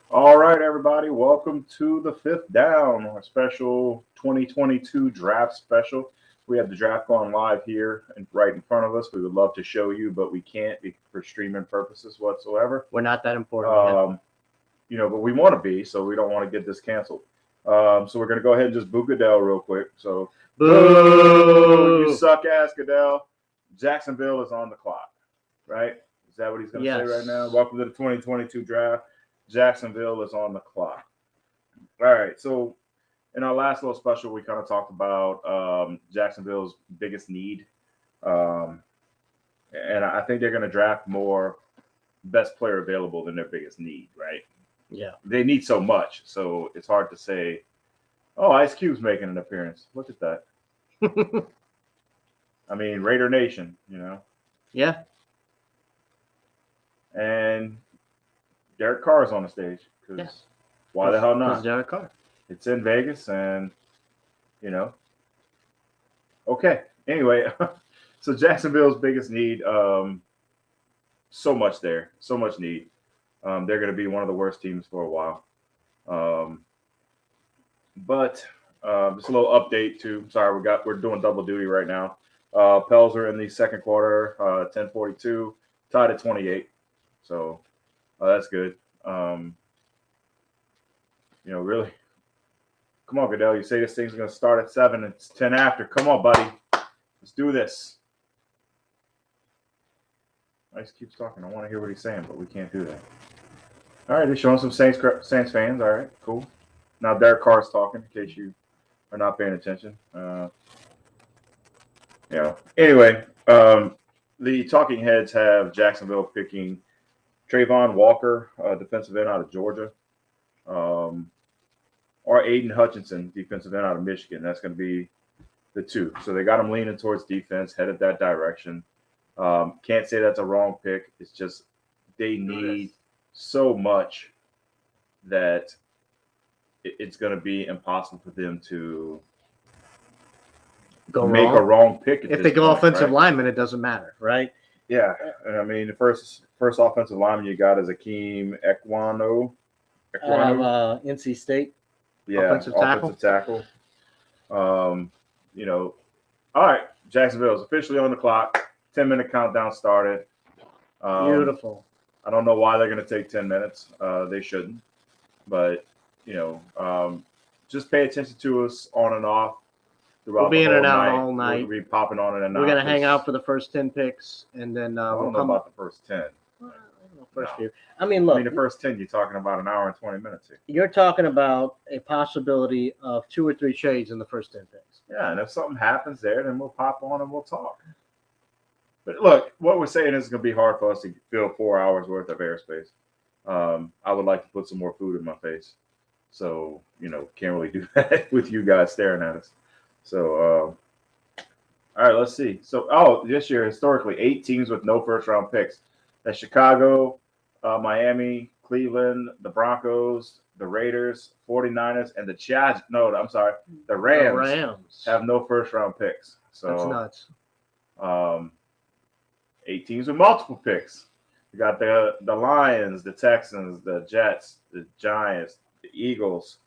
All right, everybody, welcome to the fifth down, our special 2022 draft special. We have the draft going live here and right in front of us. We would love to show you, but we can't for streaming purposes whatsoever. We're not that important yet. But we want to be, so we don't want to get this canceled. So we're going to go ahead and just boo Goodell real quick. So, boo! You suck ass, Goodell. Jacksonville is on the clock, right? Is that what he's going to say right now? Welcome to the 2022 draft. Jacksonville is on the clock. All right. So in our last little special, we kind of talked about Jacksonville's biggest need. And I think they're going to draft more best player available than their biggest need, right? Yeah. They need so much. So it's hard to say, oh, Ice Cube's making an appearance. Look at that. I mean, Raider Nation, Yeah. And Derek Carr is on the stage because why the hell not? Because Derek Carr. It's in Vegas, and okay. Anyway, so Jacksonville's biggest need, so much need. They're going to be one of the worst teams for a while. But just a little update too. Sorry, we're doing double duty right now. Pels are in the second quarter, 10:42, tied at 28. So that's good. Really. Come on, Goodell. You say this thing's going to start at 7. It's 10 after. Come on, buddy. Let's do this. Ice keeps talking. I want to hear what he's saying, but we can't do that. All right, they're showing some Saints fans. All right, cool. Now Derek Carr's talking, in case you are not paying attention. Anyway, the talking heads have Jacksonville picking Trayvon Walker, defensive end out of Georgia, or Aiden Hutchinson, defensive end out of Michigan. That's going to be the two. So they got him leaning towards defense, headed that direction. Can't say that's a wrong pick. It's just they need so much that it's going to be impossible for them to make a wrong pick. If they go offensive lineman, it doesn't matter, right? Yeah. I mean, the first offensive lineman you got is Akeem Ekwonu. NC State. Yeah, offensive tackle. All right, Jacksonville is officially on the clock. 10-minute countdown started. Beautiful. I don't know why they're going to take 10 minutes. They shouldn't. But, just pay attention to us on and off throughout we'll be the in and out night. all night. We'll be popping on and out. We're going to hang out for the first 10 picks, and then I don't know about the first 10. First few. I mean, look. the first 10, you're talking about an hour and 20 minutes here. You're talking about a possibility of 2 or 3 trades in the first 10 picks. Yeah, and if something happens there, then we'll pop on and we'll talk. But look, what we're saying is it's going to be hard for us to fill 4 hours worth of airspace. I would like to put some more food in my face. So, can't really do that with you guys staring at us. So, all right, let's see. So, this year, historically, 8 teams with no first-round picks. That's Chicago, Miami, Cleveland, the Broncos, the Raiders, 49ers, and the Rams have no first-round picks. So that's nuts. 8 teams with multiple picks. You got the Lions, the Texans, the Jets, the Giants, the Eagles.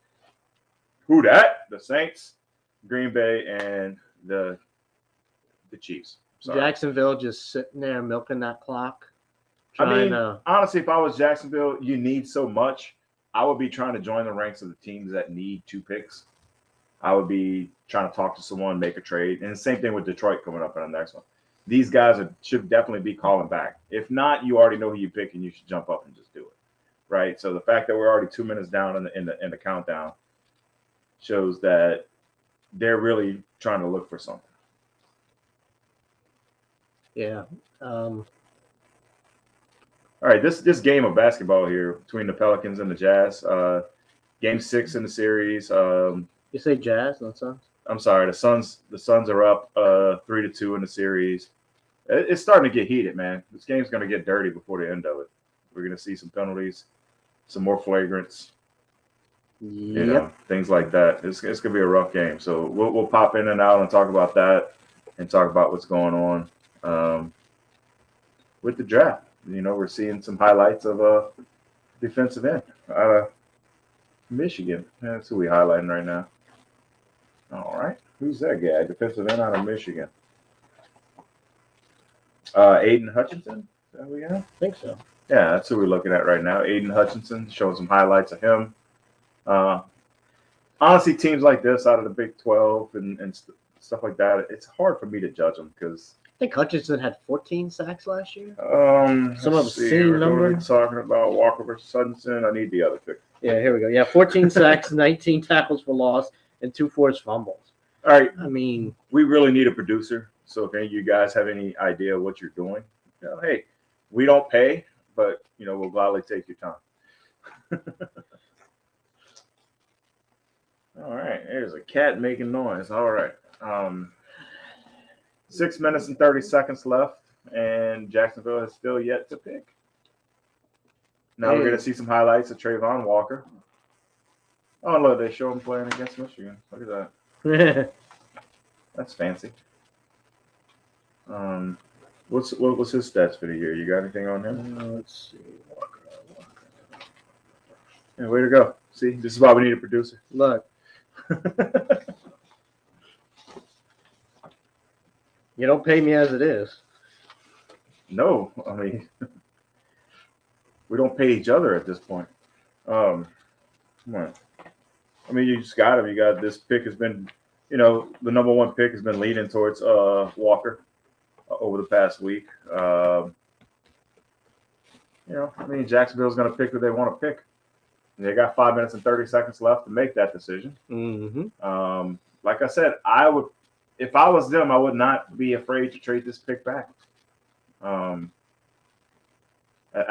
Who that? The Saints, Green Bay, and the Chiefs. Sorry. Jacksonville just sitting there milking that clock. Honestly, if I was Jacksonville, you need so much. I would be trying to join the ranks of the teams that need 2 picks. I would be trying to talk to someone, make a trade. And the same thing with Detroit coming up in the next one. These guys should definitely be calling back. If not, you already know who you pick, and you should jump up and just do it, right? So the fact that we're already 2 minutes down in the countdown shows that they're really trying to look for something. Yeah. All right, this game of basketball here between the Pelicans and the Jazz, game 6 in the series. You say Jazz, not Suns? I'm sorry, the Suns are up 3-2 in the series. It's starting to get heated, man. This game's going to get dirty before the end of it. We're going to see some penalties, some more flagrants, things like that. It's going to be a rough game. So we'll pop in and out and talk about that and talk about what's going on with the draft. We're seeing some highlights of defensive end. out of Michigan. That's who we highlighting right now. All right. Who's that guy? Defensive end out of Michigan. Aiden Hutchinson. Is that who we have? I think so. Yeah, that's who we're looking at right now. Aiden Hutchinson, showing some highlights of him. Honestly, teams like this out of the Big 12 and stuff like that, it's hard for me to judge them because I think Hutchinson had 14 sacks last year. some obscene number. Talking about Walker versus Hutchinson. I need the other pick. Yeah, here we go. Yeah, 14 sacks, 19 tackles for loss, and 2 forced fumbles. All right, I mean, we really need a producer. So if any of you guys have any idea what you're doing, hey, we don't pay, but we'll gladly take your time. All right, there's a cat making noise. All right. 6 minutes and 30 seconds left, and Jacksonville has still yet to pick. Now we're going to see some highlights of Trayvon Walker. Oh, look, they show him playing against Michigan. Look at that. That's fancy. What's his stats for the year? You got anything on him? Let's see. Walker. Yeah, way to go. See, this is why we need a producer. Look. You don't pay me as it is. No, I mean, we don't pay each other at this point. Come on. I mean, you just got him. You got this pick has been, the number one pick has been leaning towards Walker over the past week. I mean, Jacksonville's going to pick who they want to pick. And they got 5 minutes and 30 seconds left to make that decision. Mm-hmm. Like I said, if I was them, I would not be afraid to trade this pick back. I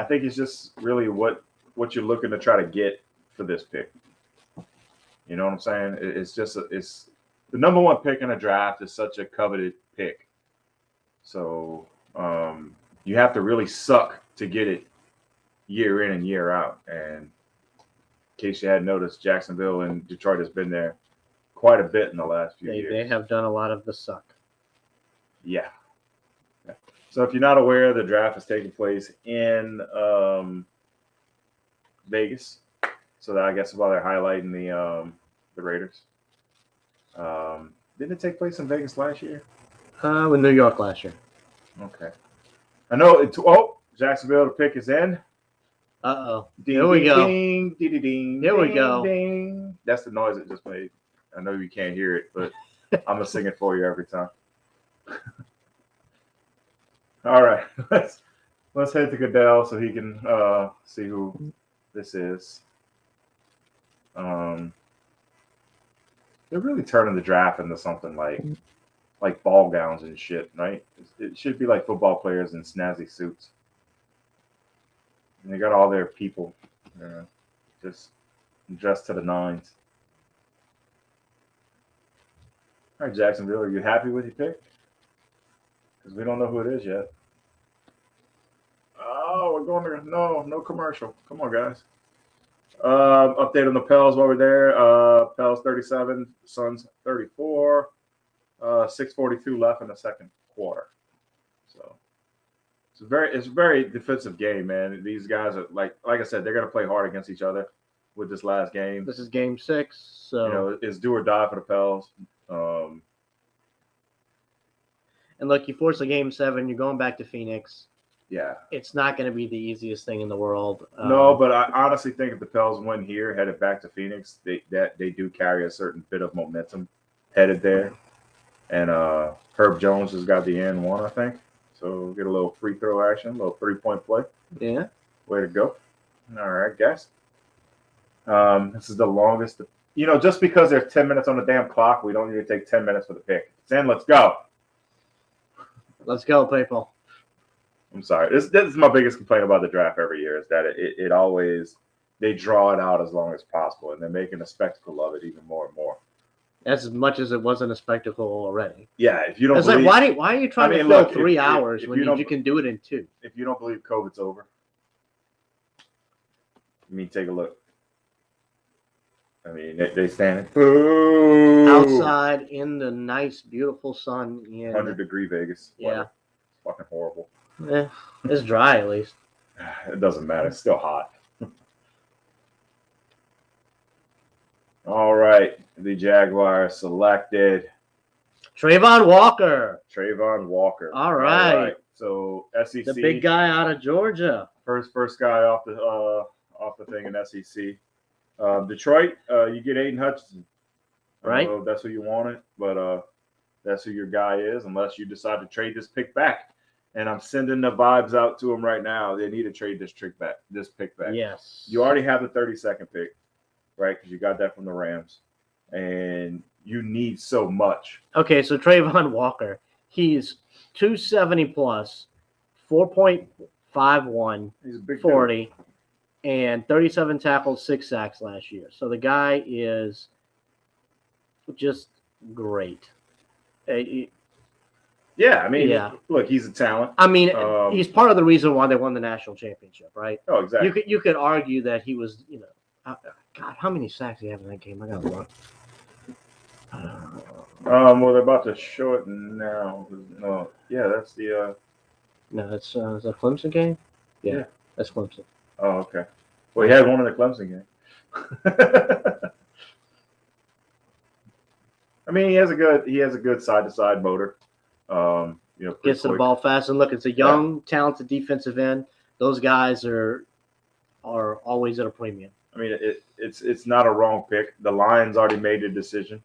think it's just really what you're looking to try to get for this pick. You know what I'm saying? It's the number one pick in a draft is such a coveted pick. So you have to really suck to get it year in and year out. And in case you hadn't noticed, Jacksonville and Detroit has been there quite a bit in the last few years. They have done a lot of the suck. Yeah. So if you're not aware, the draft is taking place in Vegas. So that I guess is why they're highlighting the Raiders. Didn't it take place in Vegas last year? With New York last year. Okay. I know Jacksonville, the pick is in. Uh-oh. Here we go. Ding, ding, ding, ding, Here we ding, go. Ding. That's the noise it just made. I know you can't hear it, but I'm going to sing it for you every time. All right. Let's head to Goodell so he can see who this is. They're really turning the draft into something like ball gowns and shit, right? It should be like football players in snazzy suits. And they got all their people, just dressed to the nines. All right, Jacksonville, are you happy with your pick? Because we don't know who it is yet. Oh, we're going to no commercial. Come on, guys. Update on the Pels while we're there. Pels 37, Suns 34. 6:42 left in the second quarter. So it's a very defensive game, man. These guys are like I said, they're gonna play hard against each other with this last game. This is game 6, so it's do or die for the Pels. And look, you force a game 7, you're going back to Phoenix. Yeah. It's not going to be the easiest thing in the world. No, but I honestly think if the Pels win here, headed back to Phoenix, they do carry a certain bit of momentum headed there. And Herb Jones has got the and one, I think. So we'll get a little free throw action, a little 3-point play. Yeah. Way to go. All right, guys. This is the longest. Just because there's 10 minutes on the damn clock, we don't need to take 10 minutes for the pick. It's in. Let's go. Let's go, people. I'm sorry. This is my biggest complaint about the draft every year is that it always they draw it out as long as possible, and they're making a spectacle of it even more and more. As much as it wasn't a spectacle already. Yeah, if you don't. It's believe, like why are you trying to fill 3 hours when you can do it in 2? If you don't believe COVID's over, take a look. I mean, they stand outside in the nice, beautiful sun in 100-degree Vegas. Yeah, weather. It's fucking horrible. Yeah, it's dry at least. It doesn't matter. It's still hot. the Jaguars selected Trayvon Walker, Trayvon Walker. All right. So SEC, the big guy out of Georgia. first guy off the thing in SEC. Detroit, you get Aiden Hutchinson. I Right. don't know if that's who you wanted, but that's who your guy is, unless you decide to trade this pick back. And I'm sending the vibes out to him right now. They need to trade this pick back. Yes. You already have the 32nd pick, right? Because you got that from the Rams, and you need so much. Okay, so Trayvon Walker, he's 270 plus, 4.51, He's a big 40, and 37 tackles, 6 sacks last year. So the guy is just great. Yeah, I mean, Yeah. Look, he's a talent. I mean, Um, he's part of the reason why they won the national championship, right? Oh, exactly. You could argue that he was, God, how many sacks did he have in that game? I got to look. Well, they're about to show it now. No, yeah, that's the. No, it's a Clemson game. Yeah, that's Clemson. Oh, okay. Well, he had one in the Clemson game. I mean, he has a good side to side motor. Pretty Gets to the quick. ball fast, and look, it's a young, talented defensive end. Those guys are always at a premium. I mean, it's not a wrong pick. The Lions already made a decision,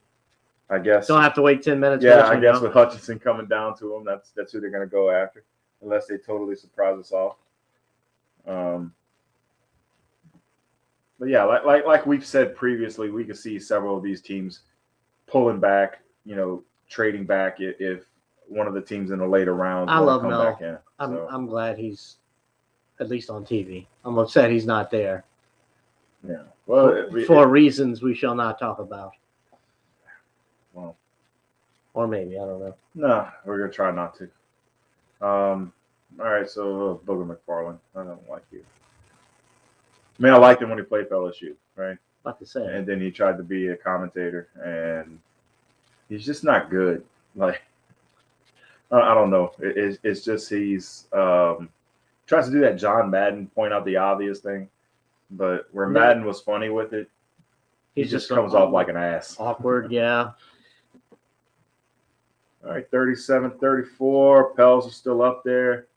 I guess. Don't have to wait 10 minutes. Yeah, I guess with Hutchinson coming down to them, that's who they're going to go after, unless they totally surprise us all. But yeah, like we've said previously, we could see several of these teams pulling back, trading back if one of the teams in the later rounds I love come Mel. back in. I'm glad he's at least on TV. I'm upset he's not there. Yeah. Well, for reasons we shall not talk about. Well, or maybe, I don't know. No, we're gonna try not to. All right, so Booger McFarland, I don't like you. I mean, I liked him when he played for LSU, right? About to say. And then he tried to be a commentator, and he's just not good. Like, I don't know. It's just he's tries to do that John Madden point out the obvious thing, but where Madden was funny with it, he just comes off like an ass. Awkward, yeah. All right, 37-34. Pels are still up there.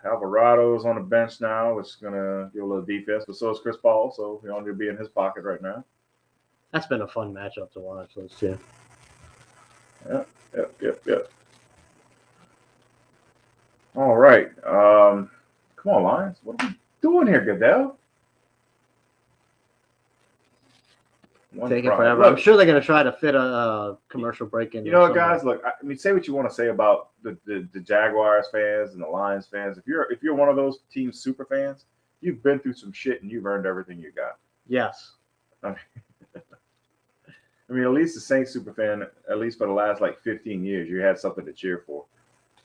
Alvarado's on the bench now, which is going to give a little defense, but so is Chris Paul, so he'll only be in his pocket right now. That's been a fun matchup to watch, those two. Yep. All right. Come on, Lions. What are we doing here, Goodell? Taking forever. I'm sure they're going to try to fit a commercial break in. You know what, guys? Look, I mean, say what you want to say about the Jaguars fans and the Lions fans. If you're one of those team super fans, you've been through some shit and you've earned everything you got. Yes. I mean, at least the Saints super fan, at least for the last 15 years, you had something to cheer for.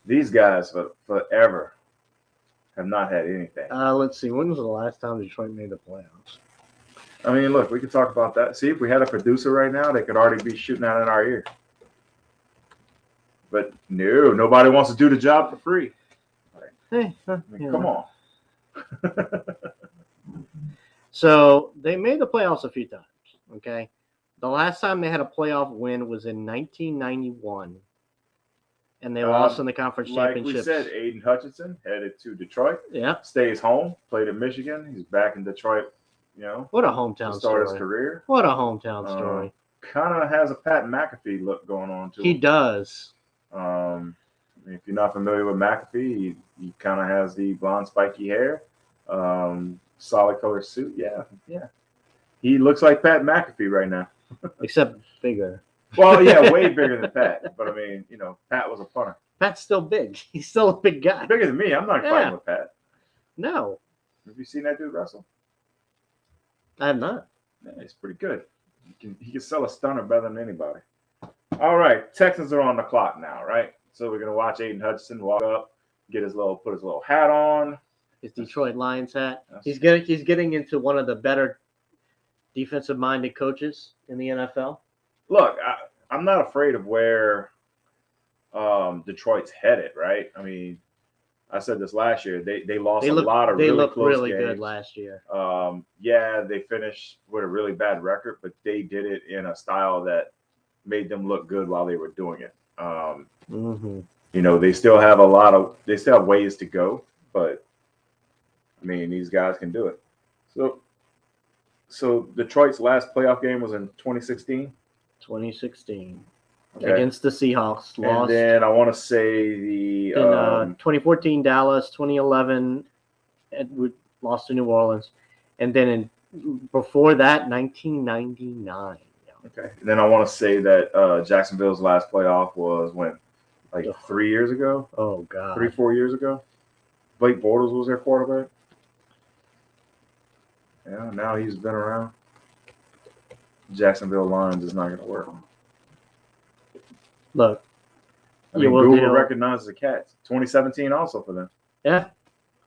These guys forever have not had anything. Let's see. When was the last time Detroit made the playoffs? I mean, look, we could talk about that. See, if we had a producer right now, they could already be shooting out in our ear. But no, nobody wants to do the job for free. Hey, Come on. So they made the playoffs a few times, okay? The last time they had a playoff win was in 1991, and they lost in the conference championship. Like we said, Aiden Hutchinson headed to Detroit. Yeah. Stays home, played at Michigan. He's back in Detroit, What a hometown to start story. his career. What a hometown story. Kind of has a Pat McAfee look going on, too. He does. If you're not familiar with McAfee, he kind of has the blonde, spiky hair, solid color suit. Yeah. He looks like Pat McAfee right now. Except bigger. Well, yeah, way bigger than Pat. But, I mean, Pat was a punter. Pat's still big. He's still a big guy. Bigger than me. I'm not fighting with Pat. No. Have you seen that dude wrestle? I have not. Yeah, he's pretty good. He can sell a stunner better than anybody. All right, Texans are on the clock now, right? So we're gonna watch Aiden Hutchinson walk up, put his little hat on. His Detroit Lions hat. He's getting into one of the better defensive-minded coaches in the NFL. Look, I'm not afraid of where Detroit's headed, right? I mean, I said this last year. They lost They a lot of they really looked close really games. good last year. Yeah, they finished with a really bad record, but they did it in a style that made them look good while they were doing it. Mm-hmm. You know, they still have ways to go, but I mean, these guys can do it. So Detroit's last playoff game was in 2016. 2016 Okay. against the Seahawks. And Lost then I want to say the in 2014 Dallas, 2011 lost to New Orleans, and then before that 1999. okay. And then I want to say that Jacksonville's last playoff was when, like 3 years ago, Oh God, 4 years ago. Blake Bortles was their quarterback. Yeah, now he's been around. Jacksonville Lions is not going to work. Look, I mean, Google recognizes the Cats. 2017 also for them. Yeah.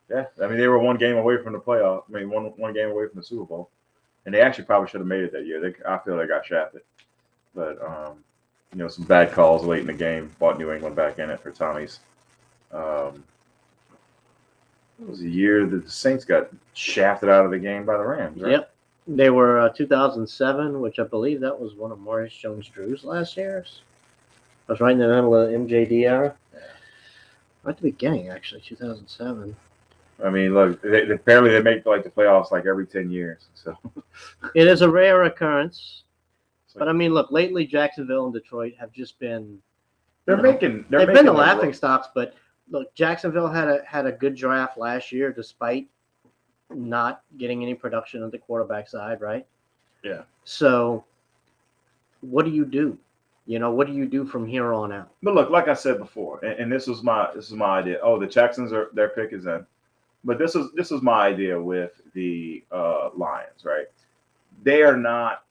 Yeah. I mean, they were one game away from the playoff. I mean, one game away from the Super Bowl. And they actually probably should have made it that year. I feel they got shafted. But, you know, some bad calls late in the game brought New England back in it for Tommy's. It was a year that the Saints got shafted out of the game by the Rams, right? Yep. They were 2007, which I believe that was one of Maurice Jones-Drew's last years. I was right in the middle of the MJD era. Right at the beginning, actually, 2007. I mean, look, apparently they make like the playoffs like every 10 years. So it is a rare occurrence. But I mean, look, lately Jacksonville and Detroit have just been they've been the laughing stocks. But look, Jacksonville had a good draft last year, despite not getting any production on the quarterback side, right? Yeah. So, what do you do? You know, what do you do from here on out? But look, like I said before, and this is my idea. Oh, the Texans their pick is in, but this is my idea with the Lions, right? They are not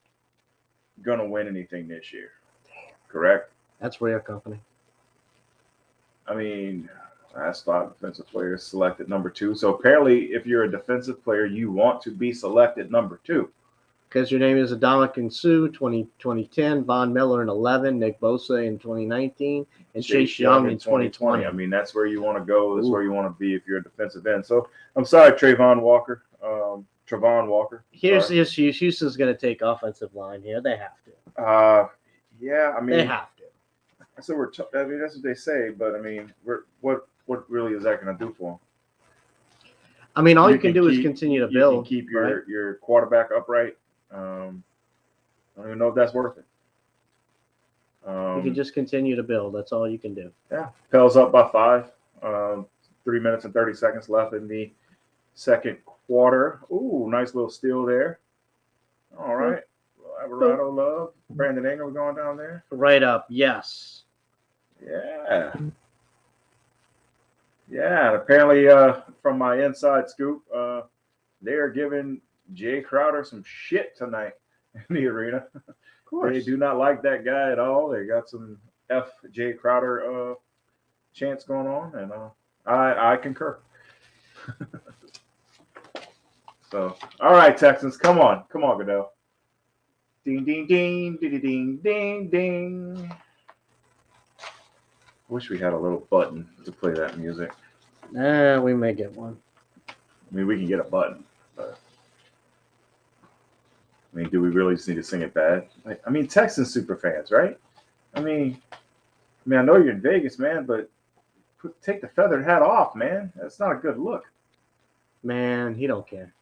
gonna win anything this year, correct? That's rare company. I mean, last 5 defensive players selected number 2. So apparently, if you're a defensive player, you want to be selected number 2. Because your name is Ndamukong Suh, 2010, Von Miller in 11, Nick Bosa in 2019, and Chase Young in 2020. I mean, that's where you want to go. That's where you want to be if you're a defensive end. So I'm sorry, Travon Walker. Here's the issue. Houston's going to take offensive line here. They have to. Yeah, I mean, they have to. So I mean, that's what they say. But I mean, what really is that going to do for them? I mean, all you can do is continue to build. You can keep your quarterback upright. I don't even know if that's worth it. You can just continue to build. That's all you can do. Yeah. Pels up by 5. 3 minutes and 30 seconds left in the second quarter. Ooh, nice little steal there. All right. Alvarado Love. Brandon Ingram going down there. Right up. Yes. Yeah. Yeah. Apparently, from my inside scoop, they are giving Jay Crowder some shit tonight in the arena. Of course. They do not like that guy at all. They got some F Jay Crowder chants going on, and I concur. So, all right, Texans, come on, Goodell. Ding, ding, ding, ding, ding, ding, ding. Wish we had a little button to play that music. We may get one. I mean, we can get a button, but I mean, do we really just need to sing it bad? Like, I mean, Texans super fans, right? I mean, I know you're in Vegas, man, but take the feathered hat off, man. That's not a good look. Man, he don't care.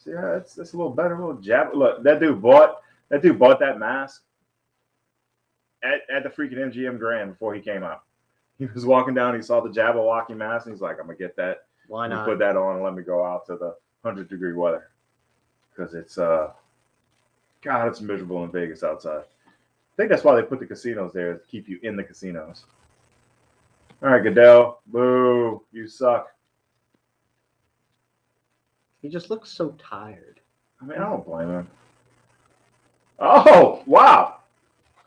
See, yeah, that's a little better, a little jab. Look, that dude bought that mask at the freaking MGM Grand before he came out. He was walking down, he saw the Jabberwocky mask, and he's like, I'm gonna get that. Why not? Put that on and let me go out to the 100-degree weather. Because it's God, it's miserable in Vegas outside. I think that's why they put the casinos there, to keep you in the casinos. All right, Goodell. Boo. You suck. He just looks so tired. I mean, I don't blame him. Oh, wow.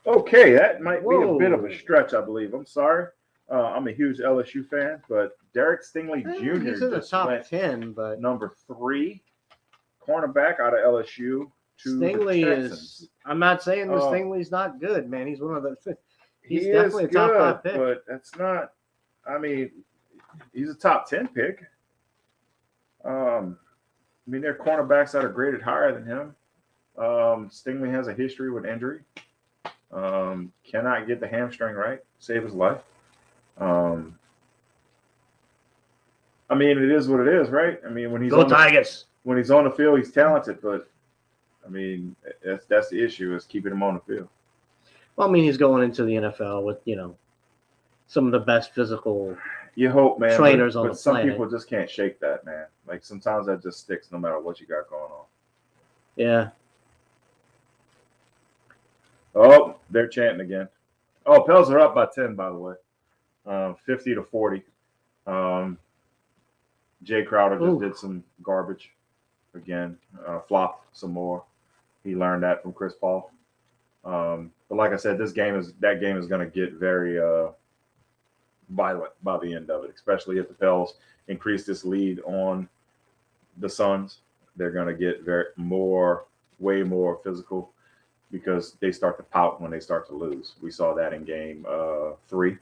Okay, that might be a bit of a stretch, I believe. I'm sorry. I'm a huge LSU fan, but Derek Stingley Jr. He's in the top 10, but number 3 cornerback out of LSU. Stingley is. I'm not saying Stingley's not good, man. He's one of the. He's definitely a top 5 pick. But that's not. I mean, he's a top 10 pick. I mean, there are cornerbacks that are graded higher than him. Stingley has a history with injury. Cannot get the hamstring right, save his life. Um, I mean, it is what it is, right? I mean, when he's Go on Tigers. when he's on the field, he's talented, but I mean, that's the issue is keeping him on the field. Well, I mean, he's going into the NFL with some of the best physical. You hope, man. Trainers but, on but the some planet. people just can't shake that, man. Like sometimes that just sticks, no matter what you got going on. Yeah. Oh, they're chanting again. Oh, Pels are up by 10, by the way. 50-40. Jay Crowder just did some garbage again. Flopped some more. He learned that from Chris Paul. But like I said, that game is going to get very violent by the end of it, especially if the Pels increase this lead on the Suns. They're going to get way more physical because they start to pout when they start to lose. We saw that in game 3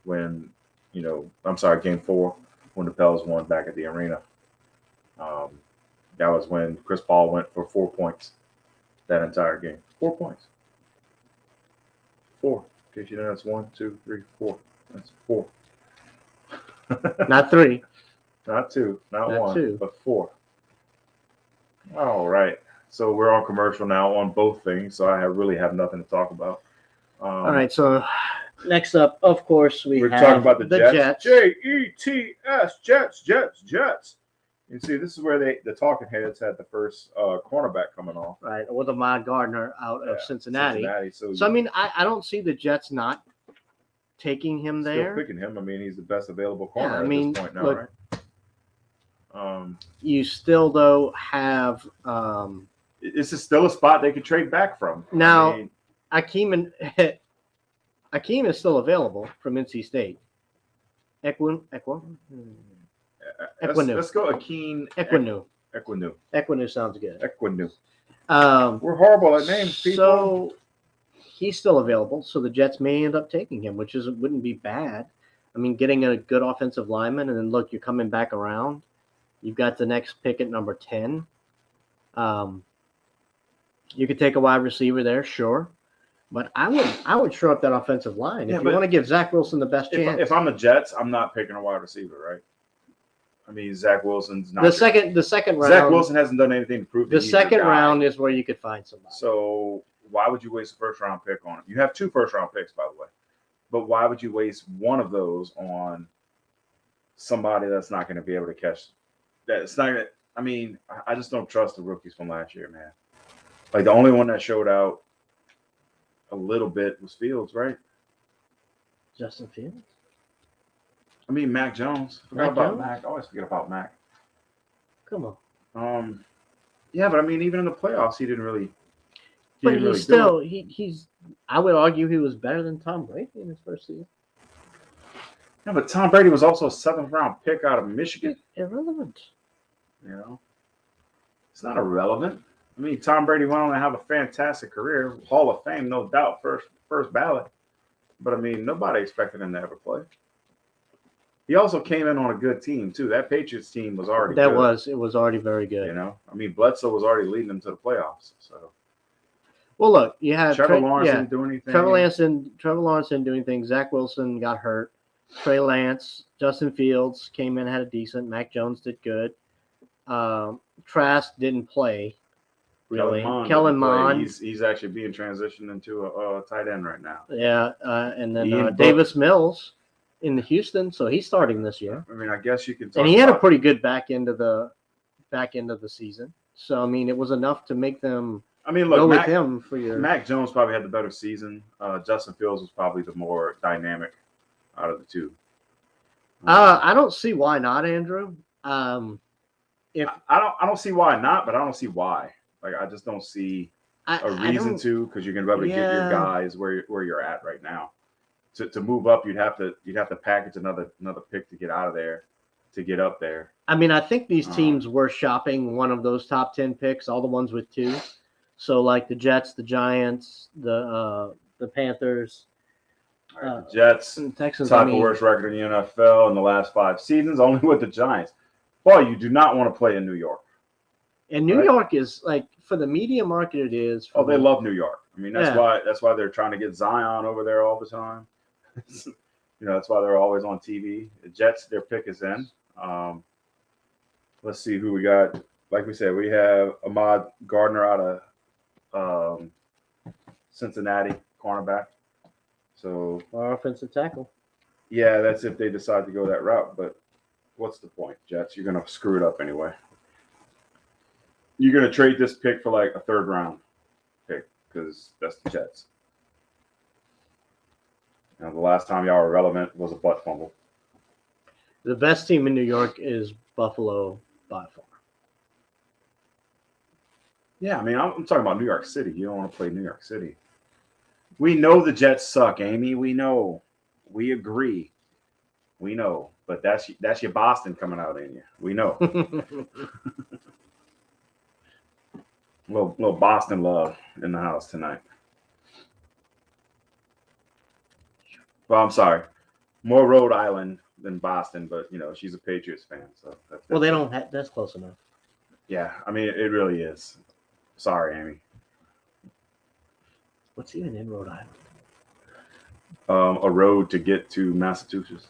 when, game 4 when the Pels won back at the arena. That was when Chris Paul went for 4 points that entire game. 4 points. 4. In case you know, that's 1, 2, 3, 4. That's 4. Not 3. Not 2. Not 1. 2. But 4. All right. So we're on commercial now on both things. So I really have nothing to talk about. All right. So next up, of course, we're have talking about the Jets. Jets. Jets. You see, this is where the talking heads had the first cornerback coming off. Right. With Ahmad Gardner out of Cincinnati. So I mean, I don't see the Jets not taking him there. Still picking him. I mean, he's the best available corner at this point now, look, right? You still, though, have this is still a spot they could trade back from. Now, Akeem is still available from NC State. Equinu. Let's go Akeem. Equinu sounds good. Equinu. We're horrible at names, people. So he's still available. So the Jets may end up taking him, which wouldn't be bad. I mean, getting a good offensive lineman, and then look, you're coming back around. You've got the next pick at number 10. You could take a wide receiver there, sure. But I would shore up that offensive line. If you want to give Zach Wilson the best chance. If I'm the Jets, I'm not picking a wide receiver, right? I mean, Zach Wilson's not. The second round. Zach Wilson hasn't done anything to prove. The second round is where you could find somebody. So why would you waste a first round pick on him? You have 2 first round picks, by the way. But why would you waste one of those on somebody that's not going to be able to catch? That's not going to. I mean, I just don't trust the rookies from last year, man. Like the only one that showed out a little bit was Fields, right? Justin Fields. I mean, Mac Jones. Forgot about Mac. I always forget about Mac. Come on. Yeah, but I mean, even in the playoffs, he didn't really. But he's still he's. I would argue he was better than Tom Brady in his first season. Yeah, but Tom Brady was also a 7th round pick out of Michigan. Irrelevant. It's not irrelevant. I mean, Tom Brady went on to have a fantastic career, Hall of Fame, no doubt, first ballot. But I mean, nobody expected him to ever play. He also came in on a good team too. That Patriots team was already good. It was already very good. I mean, Bledsoe was already leading them to the playoffs. So, well, look, you had Trevor Lawrence didn't do anything. Trevor Lawrence didn't do anything. Zach Wilson got hurt. Trey Lance, Justin Fields came in, had a decent. Mac Jones did good. Trask didn't play. Really, Kellen Mond. He's actually being transitioned into a tight end right now. Yeah, and then Davis Mills in Houston, so he's starting this year. I mean, I guess you can. And he had a pretty good back end of the season. So I mean, it was enough to make them. I mean, look, go with him for your. Mac Jones probably had the better season. Justin Fields was probably the more dynamic out of the two. I don't see why not, Andrew. If I don't see why not, but I don't see why. Like, I just don't see a reason to, because you're going to be able to get your guys where you're at right now. To move up, you'd have to package another pick to get out of there, to get up there. I mean, I think these teams were shopping one of those top 10 picks, all the ones with 2. So like the Jets, the Giants, the Panthers, All right, the Jets Texans. tied for worst record in the NFL in the last 5 seasons, only with the Giants. Boy, you do not want to play in New York. And New York is like, for the media market, it is. Oh, they love New York. I mean, that's Yeah. why they're trying to get Zion over there all the time. That's why they're always on TV. The Jets, their pick is in. Let's see who we got. Like we said, we have Ahmad Gardner out of Cincinnati, cornerback. So, Our offensive tackle. yeah, that's if they decide to go that route. But what's the point, Jets? You're going to screw it up anyway. You're going to trade this pick for like a 3rd round pick because that's the Jets. The last time y'all were relevant was a butt fumble. The best team in New York is Buffalo by far. Yeah, I mean, I'm talking about New York City. You don't want to play New York City. We know the Jets suck, Amy. We know. We agree. We know. But that's your Boston coming out in you. We know. little Boston love in the house tonight. Well, I'm sorry. More Rhode Island than Boston, but she's a Patriots fan, so well, they don't. That's close enough. Yeah, I mean, it really is. Sorry, Amy. What's even in Rhode Island? A road to get to Massachusetts.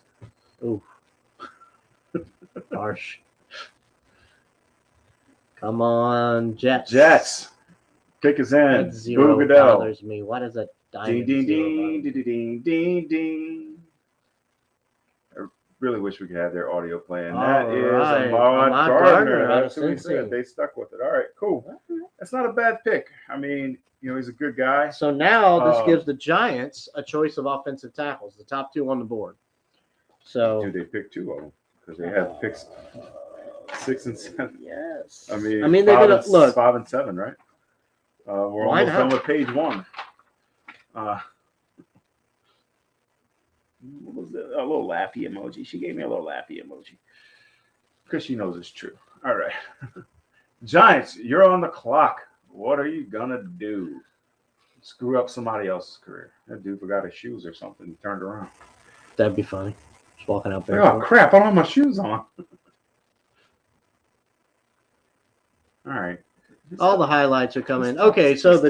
Ooh, harsh. Come on, Jets. Jets. Kick us in. That zero Boo Goodell. bothers me. Why does that Ding, ding, ding, ding, ding, ding, ding. I really wish we could have their audio playing. That is Ahmad Gardner. That's who we said. They stuck with it. All right, cool. That's not a bad pick. I mean, he's a good guy. So now this gives the Giants a choice of offensive tackles, the top 2 on the board. So they picked 2 of them because they had picks 6 and 7. Yes. I mean they're gonna look 5 and 7, right? We're almost done with page 1. What was that? A little laughy emoji. She gave me a little laughy emoji because she knows it's true. All right. Giants, you're on the clock. What are you going to do? Screw up somebody else's career. That dude forgot his shoes or something. He turned around. That'd be funny. Just walking out there. Oh, crap. I don't have my shoes on. All right. All the highlights are coming. Okay, so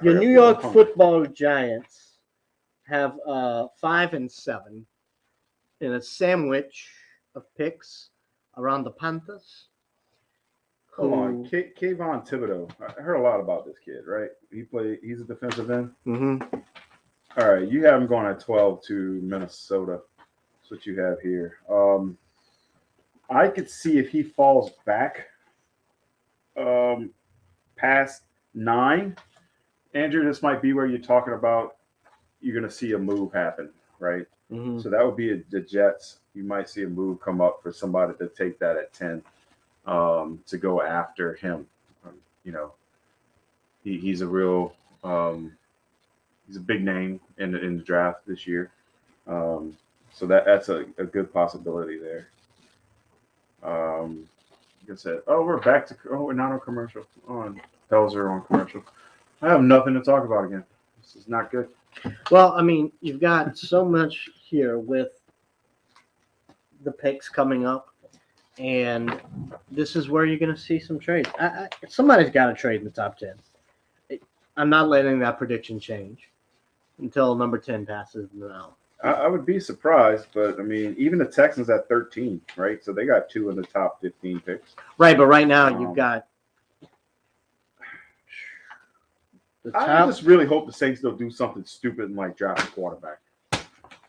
your New York Football Giants have 5 and 7 in a sandwich of picks around the Panthers. Hold on, Kayvon Thibodeau. I heard a lot about this kid, right? He's a defensive end. Mm-hmm. All right, you have him going at 12 to Minnesota. That's what you have here. I could see if he falls back past 9. Andrew, this might be where you're talking about you're going to see a move happen, right? Mm-hmm. So that would be the Jets. You might see a move come up for somebody to take that at 10 to go after him. He's a real he's a big name in the draft this year. So that's a good possibility there. Like I said, we're back to we're not on commercial. Pelzer on commercial. I have nothing to talk about again. This is not good. Well, I mean, you've got so much here with the picks coming up, and this is where you're going to see some trades. Somebody's got to trade in the top 10. I'm not letting that prediction change until number 10 passes now. I would be surprised, but I mean, even the Texans at 13, right? So they got 2 in the top 15 picks. Right, but right now you've got. I just really hope the Saints don't do something stupid and like draft a quarterback,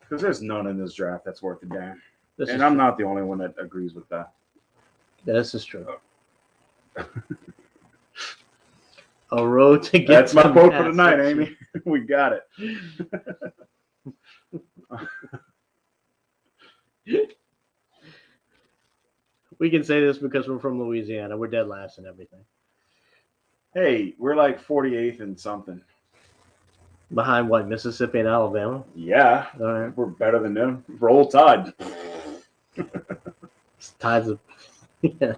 because there's none in this draft that's worth a damn. And I'm not the only one that agrees with that. This is true. A road to get. That's my quote for tonight, Amy. We got it. We can say this because we're from Louisiana. We're dead last in everything. Hey, we're like 48th and something. Behind what, Mississippi and Alabama? Yeah. All right. We're better than them. Roll Tide. Tides of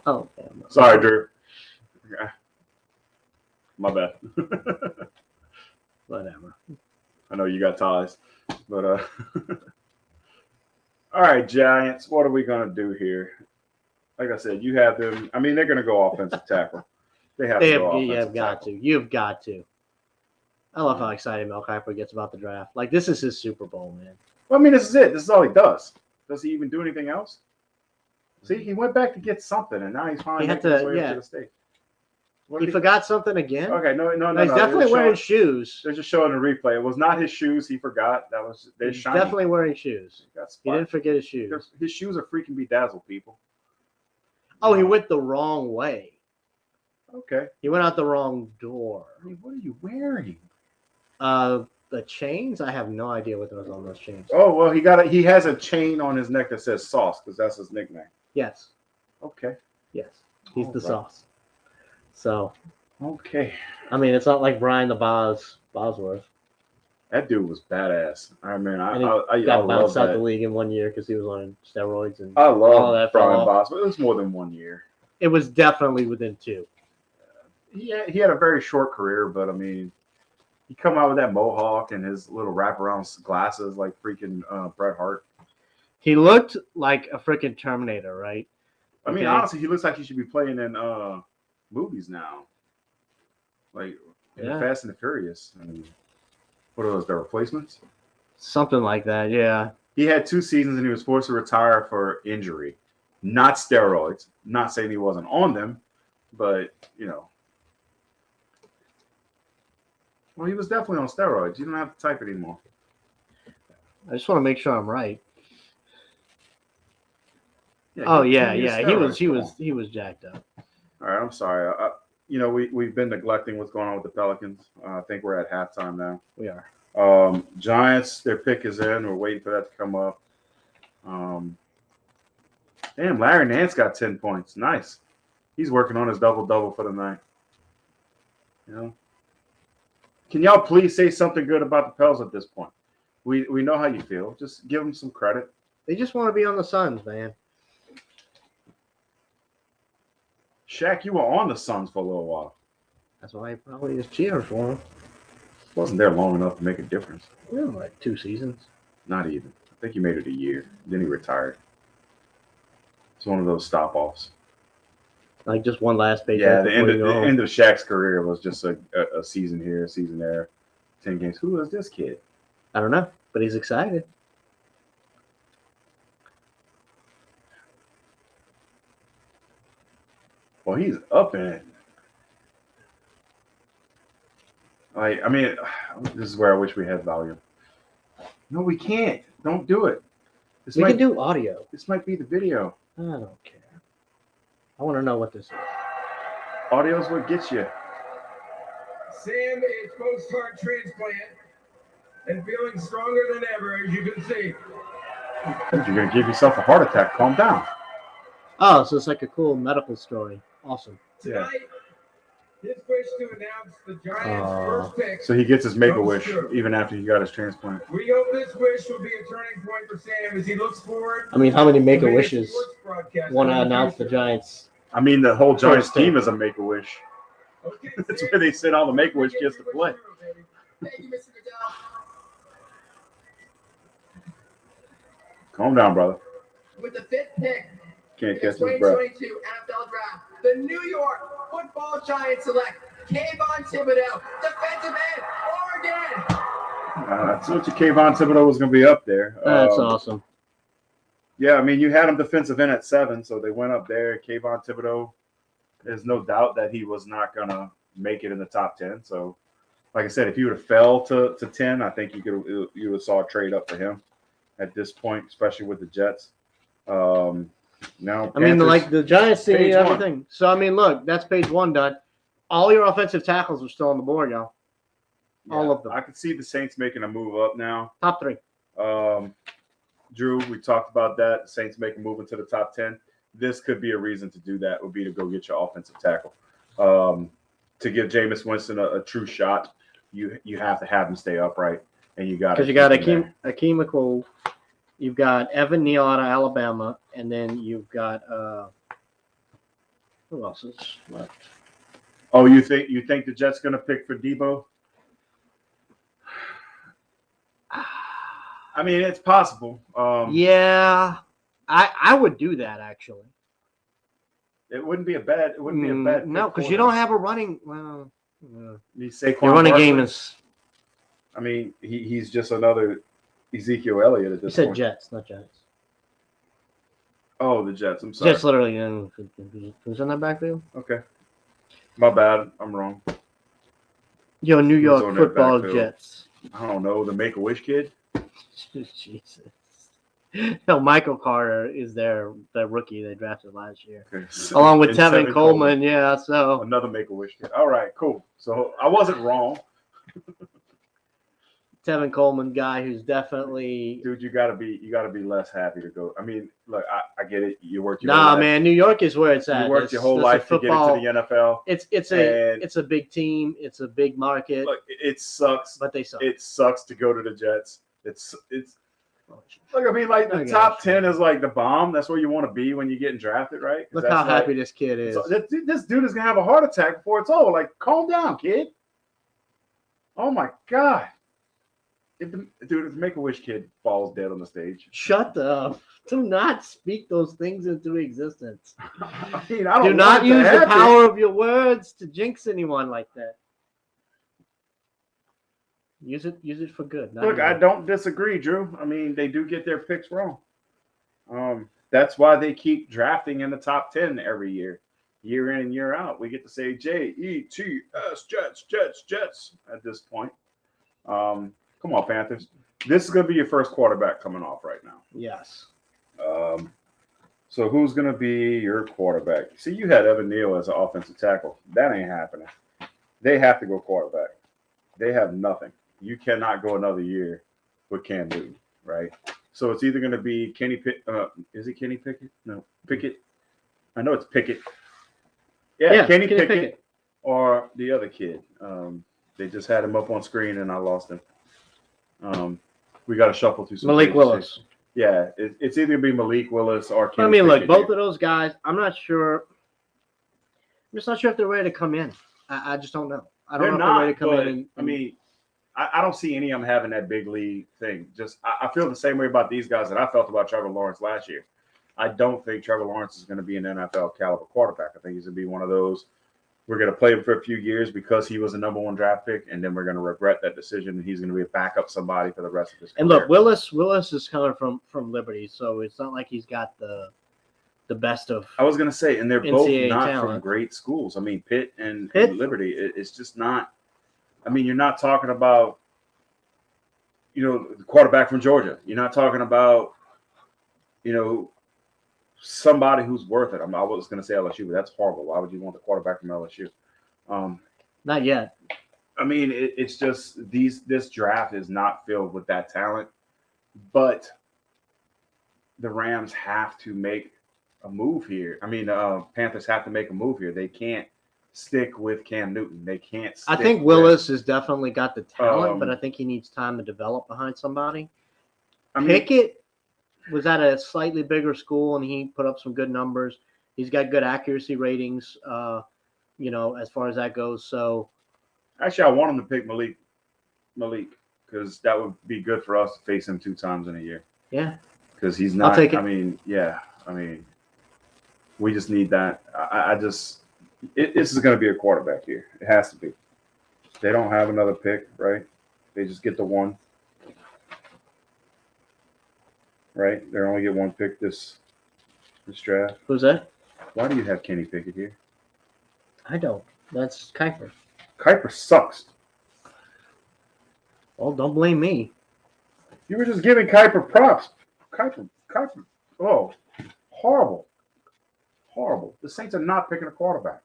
Alabama. Sorry, Drew. My bad. Whatever. I know you got ties, but all right, Giants. What are we gonna do here? Like I said, you have them. I mean, they're gonna go offensive tackle. They have to go You offensive have got tackle. to. You've got to. I love how excited Mel Kiper gets about the draft. Like, this is his Super Bowl, man. Well, I mean, this is it. This is all he does. Does he even do anything else? See, he went back to get something, and now he's finally He had making his to- way yeah. up to the state. What He did forgot something again? Okay, no. He's definitely wearing shoes. They're just showing the replay. It was not his shoes. He forgot. That was they're He's shiny. definitely wearing shoes. He got He spot. didn't forget his shoes. His shoes are freaking bedazzled, people. Oh, he went the wrong way. Okay. He went out the wrong door. I mean, what are you wearing? The chains? I have no idea what was on those chains. Oh well, he has a chain on his neck that says Sauce because that's his nickname. Yes. Okay. Yes. He's the All right. sauce. So, Okay. I mean, it's not like Brian the Bosworth. That dude was badass. I mean, I And he love got bounced out the that. league in 1 year because he was on steroids. And I all love that fell Brian off. Boss, but it was more than 1 year. It was definitely within 2. He had a very short career, but I mean, he come out with that mohawk and his little wraparound glasses like freaking Bret Hart. He looked like a freaking Terminator, right? I mean, Okay. honestly, he looks like he should be playing in movies now, like in Yeah. Fast and the Furious. I mean, what are those? The Replacements? Something like that, yeah. He had 2 seasons and he was forced to retire for injury, not steroids. Not saying he wasn't on them, but you know. Well, he was definitely on steroids. You don't have to type it anymore. I just want to make sure I'm right. Yeah, Oh he yeah, used yeah. steroids. Come on. He was jacked up. All right, I'm sorry. We've been neglecting what's going on with the Pelicans. I think we're at halftime now. We are. Giants, their pick is in. We're waiting for that to come up. Damn, Larry Nance got 10 points. Nice. He's working on his double-double for the night. You know? Can y'all please say something good about the Pels at this point? We know how you feel. Just give them some credit. They just want to be on the Suns, man. Shaq, you were on the Suns for a little while. That's why he probably is cheering for them. Wasn't there long enough to make a difference. Yeah, like 2 seasons. Not even. I think he made it a year. Then he retired. It's one of those stop-offs. Like just one last page. Yeah, the end of Shaq's career was just a season here, a season there, 10 games. Who is this kid? I don't know, but he's excited. Well, he's up in it. I mean, this is where I wish we had volume. No, we can't. Don't do it. We can do audio. This might be the video. I don't care. I want to know what this is. Audio's what gets you. Sam is post-heart transplant and feeling stronger than ever, as you can see. You're gonna give yourself a heart attack. Calm down. Oh, so it's like a cool medical story. Awesome. Tonight, his wish to announce the Giants' first pick. So he gets his Make-A-Wish even after he got his transplant. We hope this wish will be a turning point for Sam as he looks forward. I mean, how many to being a Make-A-Wishes sports broadcaster want to in the announce the future. Giants? I mean, the whole Giants First team is a Make-A-Wish. Okay, That's Sam, where they send all the Make-A-Wish get kids to your play. wish through, baby. Thank you, Mr. Goodell. Calm down, brother. With the 5th pick Can't in the catch his breath. 2022 NFL Draft, the New York Football Giants select Kayvon Thibodeau, defensive end, Oregon. I told you Kayvon Thibodeau was going to be up there. That's awesome. Yeah, I mean, you had him defensive end at 7, so they went up there. Kayvon Thibodeau, there's no doubt that he was not going to make it in the top 10. So, like I said, if he would have fell to 10, I think you would have saw a trade up for him at this point, especially with the Jets. Now, I mean, Panthers- like the Giants see Page one. everything. So I mean, look, that's page 1 done. All your offensive tackles are still on the board, y'all. all of them. I could see the Saints making a move up now. Top 3. Drew, we talked about that. The Saints make a move into the top 10. This could be a reason to do that, would be to go get your offensive tackle. To give Jameis Winston a true shot, you have to have him stay upright, and you got Because you got Akeem McCool, you've got Evan Neal out of Alabama, and then you've got who else is left? Oh, you think the Jets going to pick for Debo? I mean, it's possible. Yeah, I would do that actually. It wouldn't be a bad. It wouldn't be a bad. No, pick because for you them. don't have a running. Well, You Saquon your running Barkley? game is. I mean, he's just another Ezekiel Elliott at You this said point. Jets, not Giants. Oh, the Jets. I'm sorry. Jets literally. Who's in that backfield? Okay, my bad. I'm wrong. Yo, New Who's York on that Football backfield? Jets. I don't know. The Make-A-Wish kid. Jesus. No, Michael Carter is the rookie they drafted last year, Okay. along with And Tevin Coleman. Yeah, so Another Make-A-Wish kid. All right, cool. So I wasn't wrong, Tevin Coleman guy who's definitely. dude. You gotta be less happy to go. I mean, look, I get it. You worked your Nah, whole life. man, New York is where it's at. You worked your whole It's life to football. get into the NFL. And- It's a big team. It's a big market, Look, it sucks. but they suck. It sucks to go to the Jets. It's look. I mean, like I the got top you. 10 is like the bomb. That's where you want to be when you're getting drafted, right? 'Cause Look that's how like- happy this kid is. So this dude is gonna have a heart attack before it's over. Like, calm down, kid. Oh my god. If the Make-A-Wish kid falls dead on the stage. Shut up. Do not speak those things into existence. I mean, I don't Do want not it to use the happen. power of your words to jinx anyone like that. Use it for good. not Look, evil. I don't disagree, Drew. I mean, they do get their picks wrong. That's why they keep drafting in the top 10 every year in and year out. We get to say Jets, Jets at this point. Come on, Panthers. This is going to be your first quarterback coming off right now. Yes. So who's going to be your quarterback? See, you had Evan Neal as an offensive tackle. That ain't happening. They have to go quarterback. They have nothing. You cannot go another year with Cam Newton, right? So it's either going to be Kenny Pickett. Is it Kenny Pickett? No, Pickett. I know it's Pickett. Yeah, Kenny Pickett or the other kid. They just had him up on screen and I lost him. We got to shuffle through some. Malik pages. Willis. Yeah, it's either going to be Malik Willis or Kenny I mean, look, Pickett both here. of those guys, I'm not sure. I'm just not sure if they're ready to come in. I just don't know. I don't They're know not, if they're ready to come but, in. I mean, I don't see any of them having that big league thing. Just I feel the same way about these guys that I felt about Trevor Lawrence last year. I don't think Trevor Lawrence is going to be an NFL caliber quarterback. I think he's going to be one of those. We're going to play him for a few years because he was a number one draft pick, and then we're going to regret that decision. And he's going to be a backup somebody for the rest of his career. And look, Willis is coming from Liberty, so it's not like he's got the best of. I was going to say, and they're both NCAA not from talent. great schools. I mean, Pitt and Pitt? Liberty, it's just not. I mean, you're not talking about, the quarterback from Georgia. You're not talking about, somebody who's worth it. I was going to say LSU, but that's horrible. Why would you want the quarterback from LSU? Not yet. I mean, it's just this draft is not filled with that talent, but the Rams have to make a move here. I mean, Panthers have to make a move here. They can't stick with Cam Newton. They can't. I stick think with- Willis has definitely got the talent, but Um, I think he needs time to develop behind somebody. I mean, Pickett was at a slightly bigger school, and he put up some good numbers. He's got good accuracy ratings, as far as that goes. So actually, I want him to pick Malik because that would be good for us to face him 2 times in a year. yeah, Because he's not. take it. I mean, we just need that. This is going to be a quarterback here. It has to be. They don't have another pick, right? They just get the one, right? They only get one pick this draft. who's that? Why do you have Kenny Pickett here? I don't. That's Kuiper. Kuiper sucks. Well, don't blame me. You were just giving Kuiper props. Kuiper. Oh, horrible. The Saints are not picking a quarterback.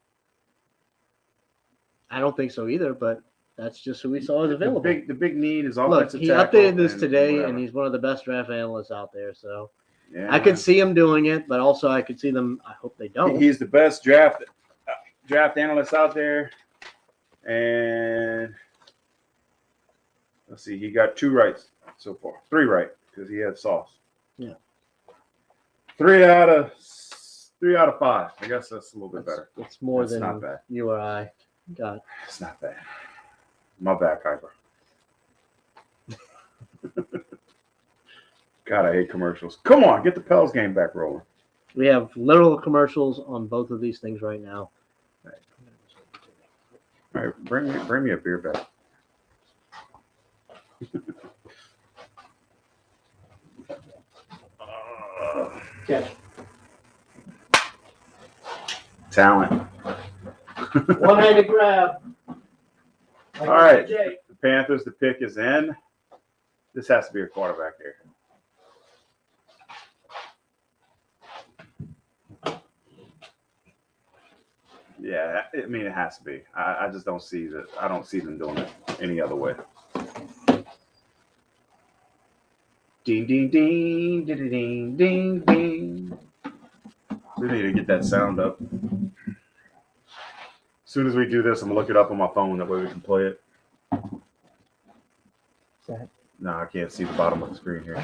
I don't think so either, but that's just who we saw as available. The big need is Look, offensive he tackle updated this and today, whatever. and he's one of the best draft analysts out there. So Yeah. I could see him doing it, but also I could see them. I hope they don't. He's the best draft analyst out there, and let's see, he got 2 rights so far, 3 right because he had Sauce. Yeah. 3 out of 5. I guess that's a little bit better. It's more That's than not bad. you or I got. It's not bad. My bad, Kuiper. God, I hate commercials. Come on, get the Pels game back rolling. We have literal commercials on both of these things right now. All right, bring me a beer back. Okay. Talent. One-handed grab. All right, the Panthers. The pick is in. This has to be a quarterback here. Yeah, I mean it has to be. I just don't see that. I don't see them doing it any other way. Ding ding ding ding ding ding ding. We need to get that sound up. As soon as we do this, I'm gonna look it up on my phone. That way we can play it. No, I can't see the bottom of the screen here.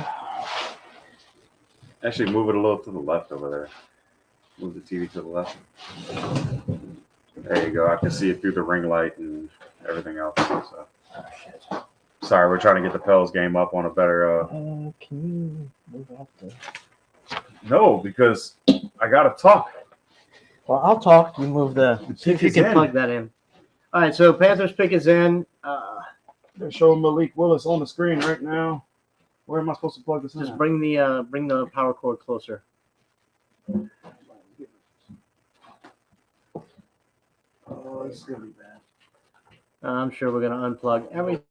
Actually, move it a little to the left over there. Move the TV to the left. There you go. I can see it through the ring light and everything else. So. Sorry, we're trying to get the Pels game up on a better. Can you move out there? No, because I gotta talk. Well, I'll talk. You move the. See if you can plug that in. All right, so Panthers pick is in. They're showing Malik Willis on the screen right now. Where am I supposed to plug this in? Just bring the power cord closer. Oh, this is gonna be bad. I'm sure we're gonna unplug everything.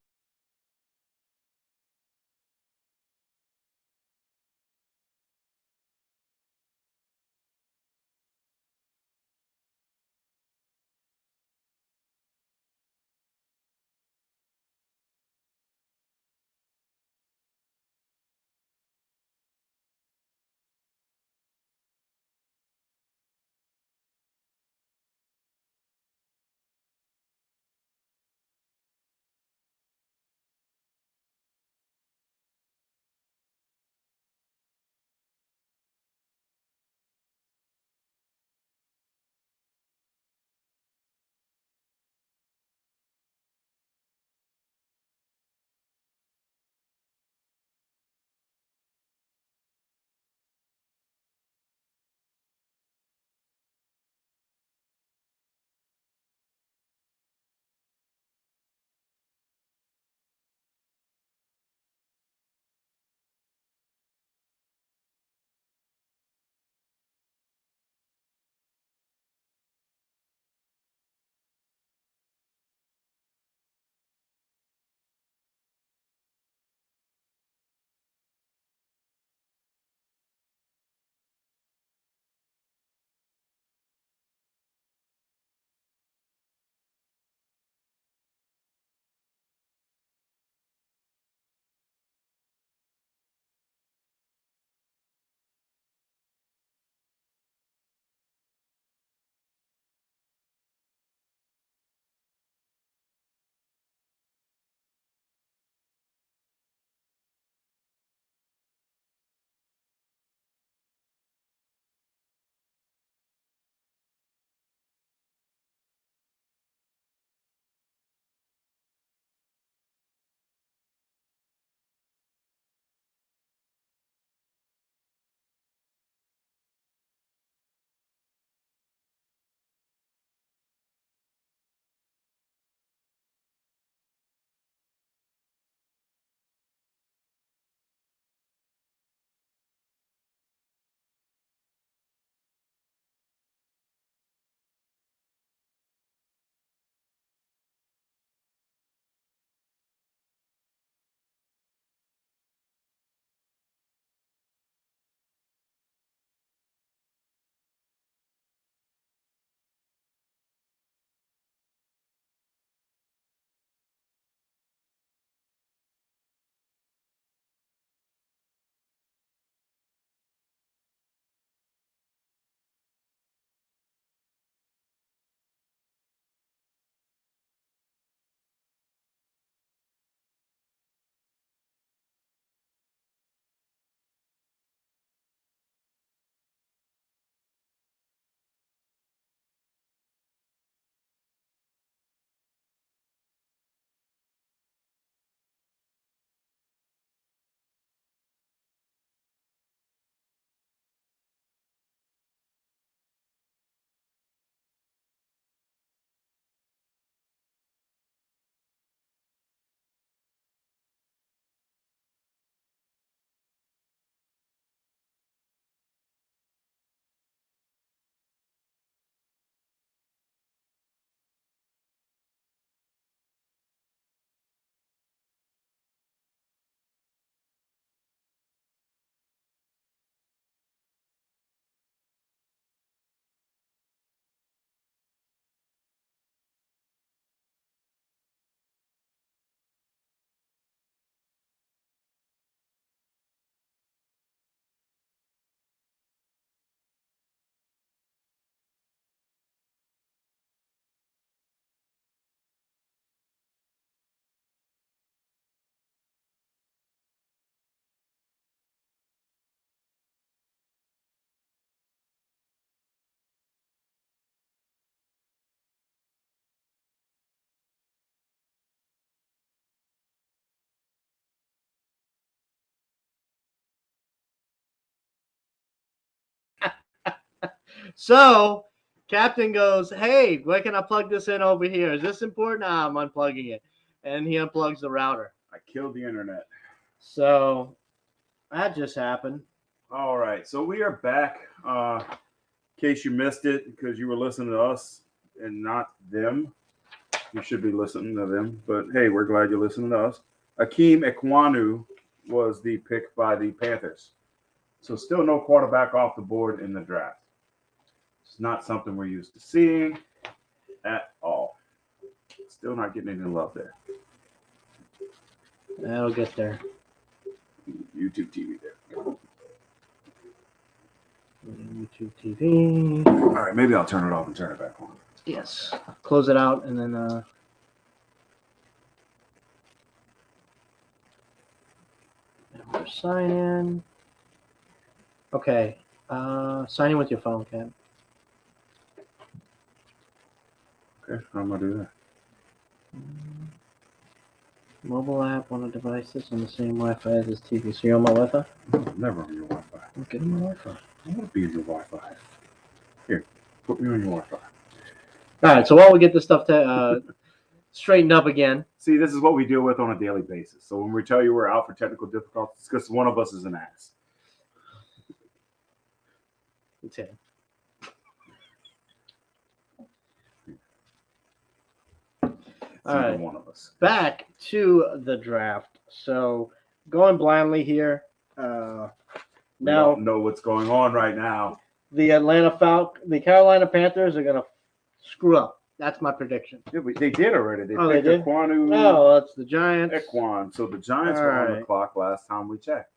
So Captain goes, "Hey, where can I plug this in over here? Is this important?" Nah, I'm unplugging it, and he unplugs the router. I killed the internet. So that just happened. All right, so we are back. In case you missed it, because you were listening to us and not them, you should be listening to them. But hey, we're glad you're listening to us. Akeem Ekwonu was the pick by the Panthers. So still no quarterback off the board in the draft. It's not something we're used to seeing at all. Still not getting any love there. That'll get there. YouTube TV there. YouTube TV. All right, maybe I'll turn it off and turn it back on. Yes. Close it out and then sign in. Okay. Sign in with your phone, Ken. Okay, how am I do that? Mobile app on the devices on the same Wi-Fi as this TV. So you're on my Wi-Fi? I'm never on your Wi-Fi. I'm getting my Wi-Fi. I want to be in your Wi-Fi. Here, put me on your Wi-Fi. All right. So while we get this stuff straightened up again. See, this is what we deal with on a daily basis. So when we tell you we're out for technical difficulties, it's because one of us is an ass. It's him. It's All either right. one of us. Back to the draft. So going blindly here. We Now don't know what's going on right now. the Carolina Panthers are gonna screw up. That's my prediction. Yeah, they did already. They Oh, they picked did? Ekwonu Oh, that's the Giants. Ekwon. So the Giants All were on the right. clock last time we checked.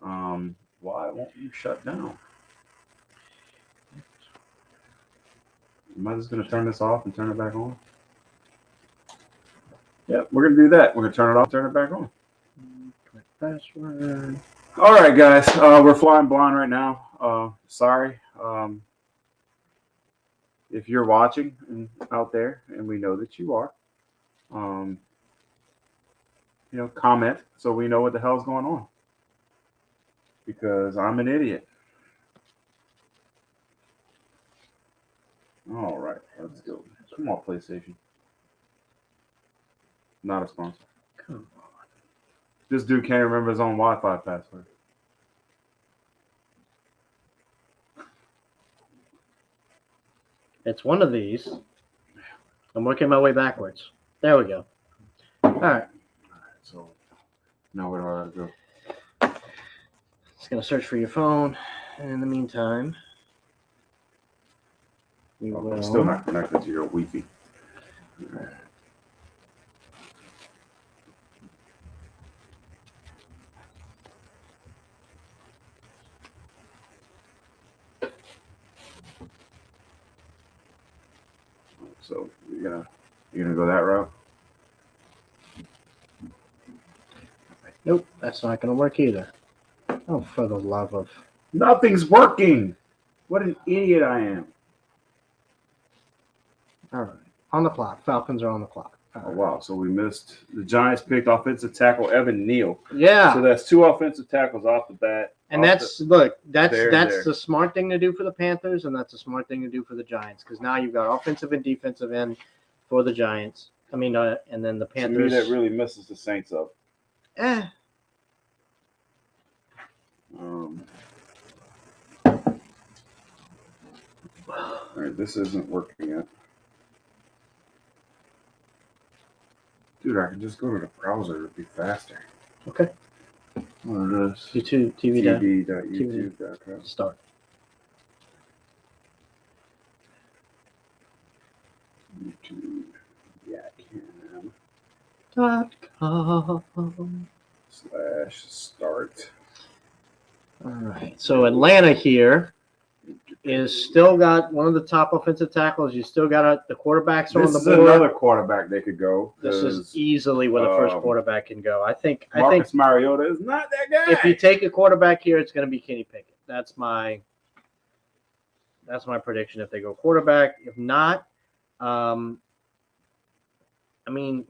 Why won't you shut down? Am I just going to turn this off and turn it back on? Yep, we're going to do that. We're going to turn it off, turn it back on. Password. All right, guys. We're flying blind right now. Sorry. If you're watching out there, and we know that you are, comment so we know what the hell's going on. Because I'm an idiot. All right, let's go. Come on, PlayStation. Not a sponsor. Come on. This dude can't remember his own Wi-Fi password. It's one of these. I'm working my way backwards. There we go. All right. So now where do I gotta go? Just gonna search for your phone. And in the meantime, we will. I'm still not connected to your Wi-Fi. So you're gonna go that route? Nope, that's not gonna work either. Oh, for the love of. Nothing's working. What an idiot I am. All right. On the clock. Falcons are on the clock. All Oh right. wow! So we missed. The Giants picked offensive tackle Evan Neal. Yeah. So that's two offensive tackles off the bat. And that's that's there. the smart thing to do for the Panthers, and that's a smart thing to do for the Giants, because now you've got offensive and defensive end for the Giants. I mean, and then the to me Panthers. that really misses the Saints up. All right, this isn't working yet. Dude, I can just go to the browser. It'd be faster. Okay. What it is? YouTube TV down. TV.youtube.com. Start. YouTube. Yeah, .com. /start. All right. So Atlanta here is still got one of the top offensive tackles. You still got the quarterbacks are on This the is board. another quarterback they could go. This is easily where the first quarterback can go. I think Marcus Mariota is not that guy. if you take a quarterback here, it's going to be Kenny Pickett. That's my prediction. If they go quarterback, if not, I mean,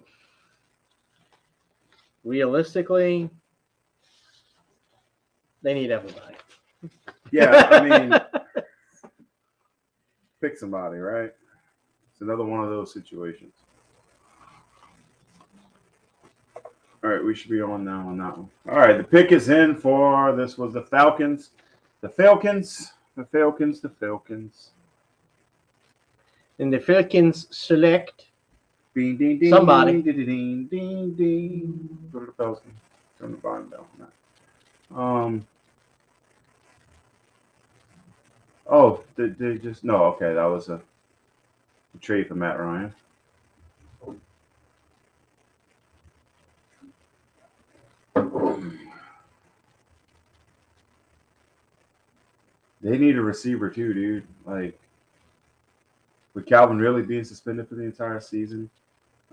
realistically, they need everybody. Yeah, I mean, pick somebody, right? It's another one of those situations. All right, we should be on now on that one. All right, the pick is in for this was the Falcons. The Falcons. And the Falcons select Ding, ding, ding, somebody. Ding, ding, ding, ding. Go to the Falcons. Turn the volume down. Oh, they just no. Okay, that was a trade for Matt Ryan. They need a receiver too, dude. Like, with Calvin really being suspended for the entire season.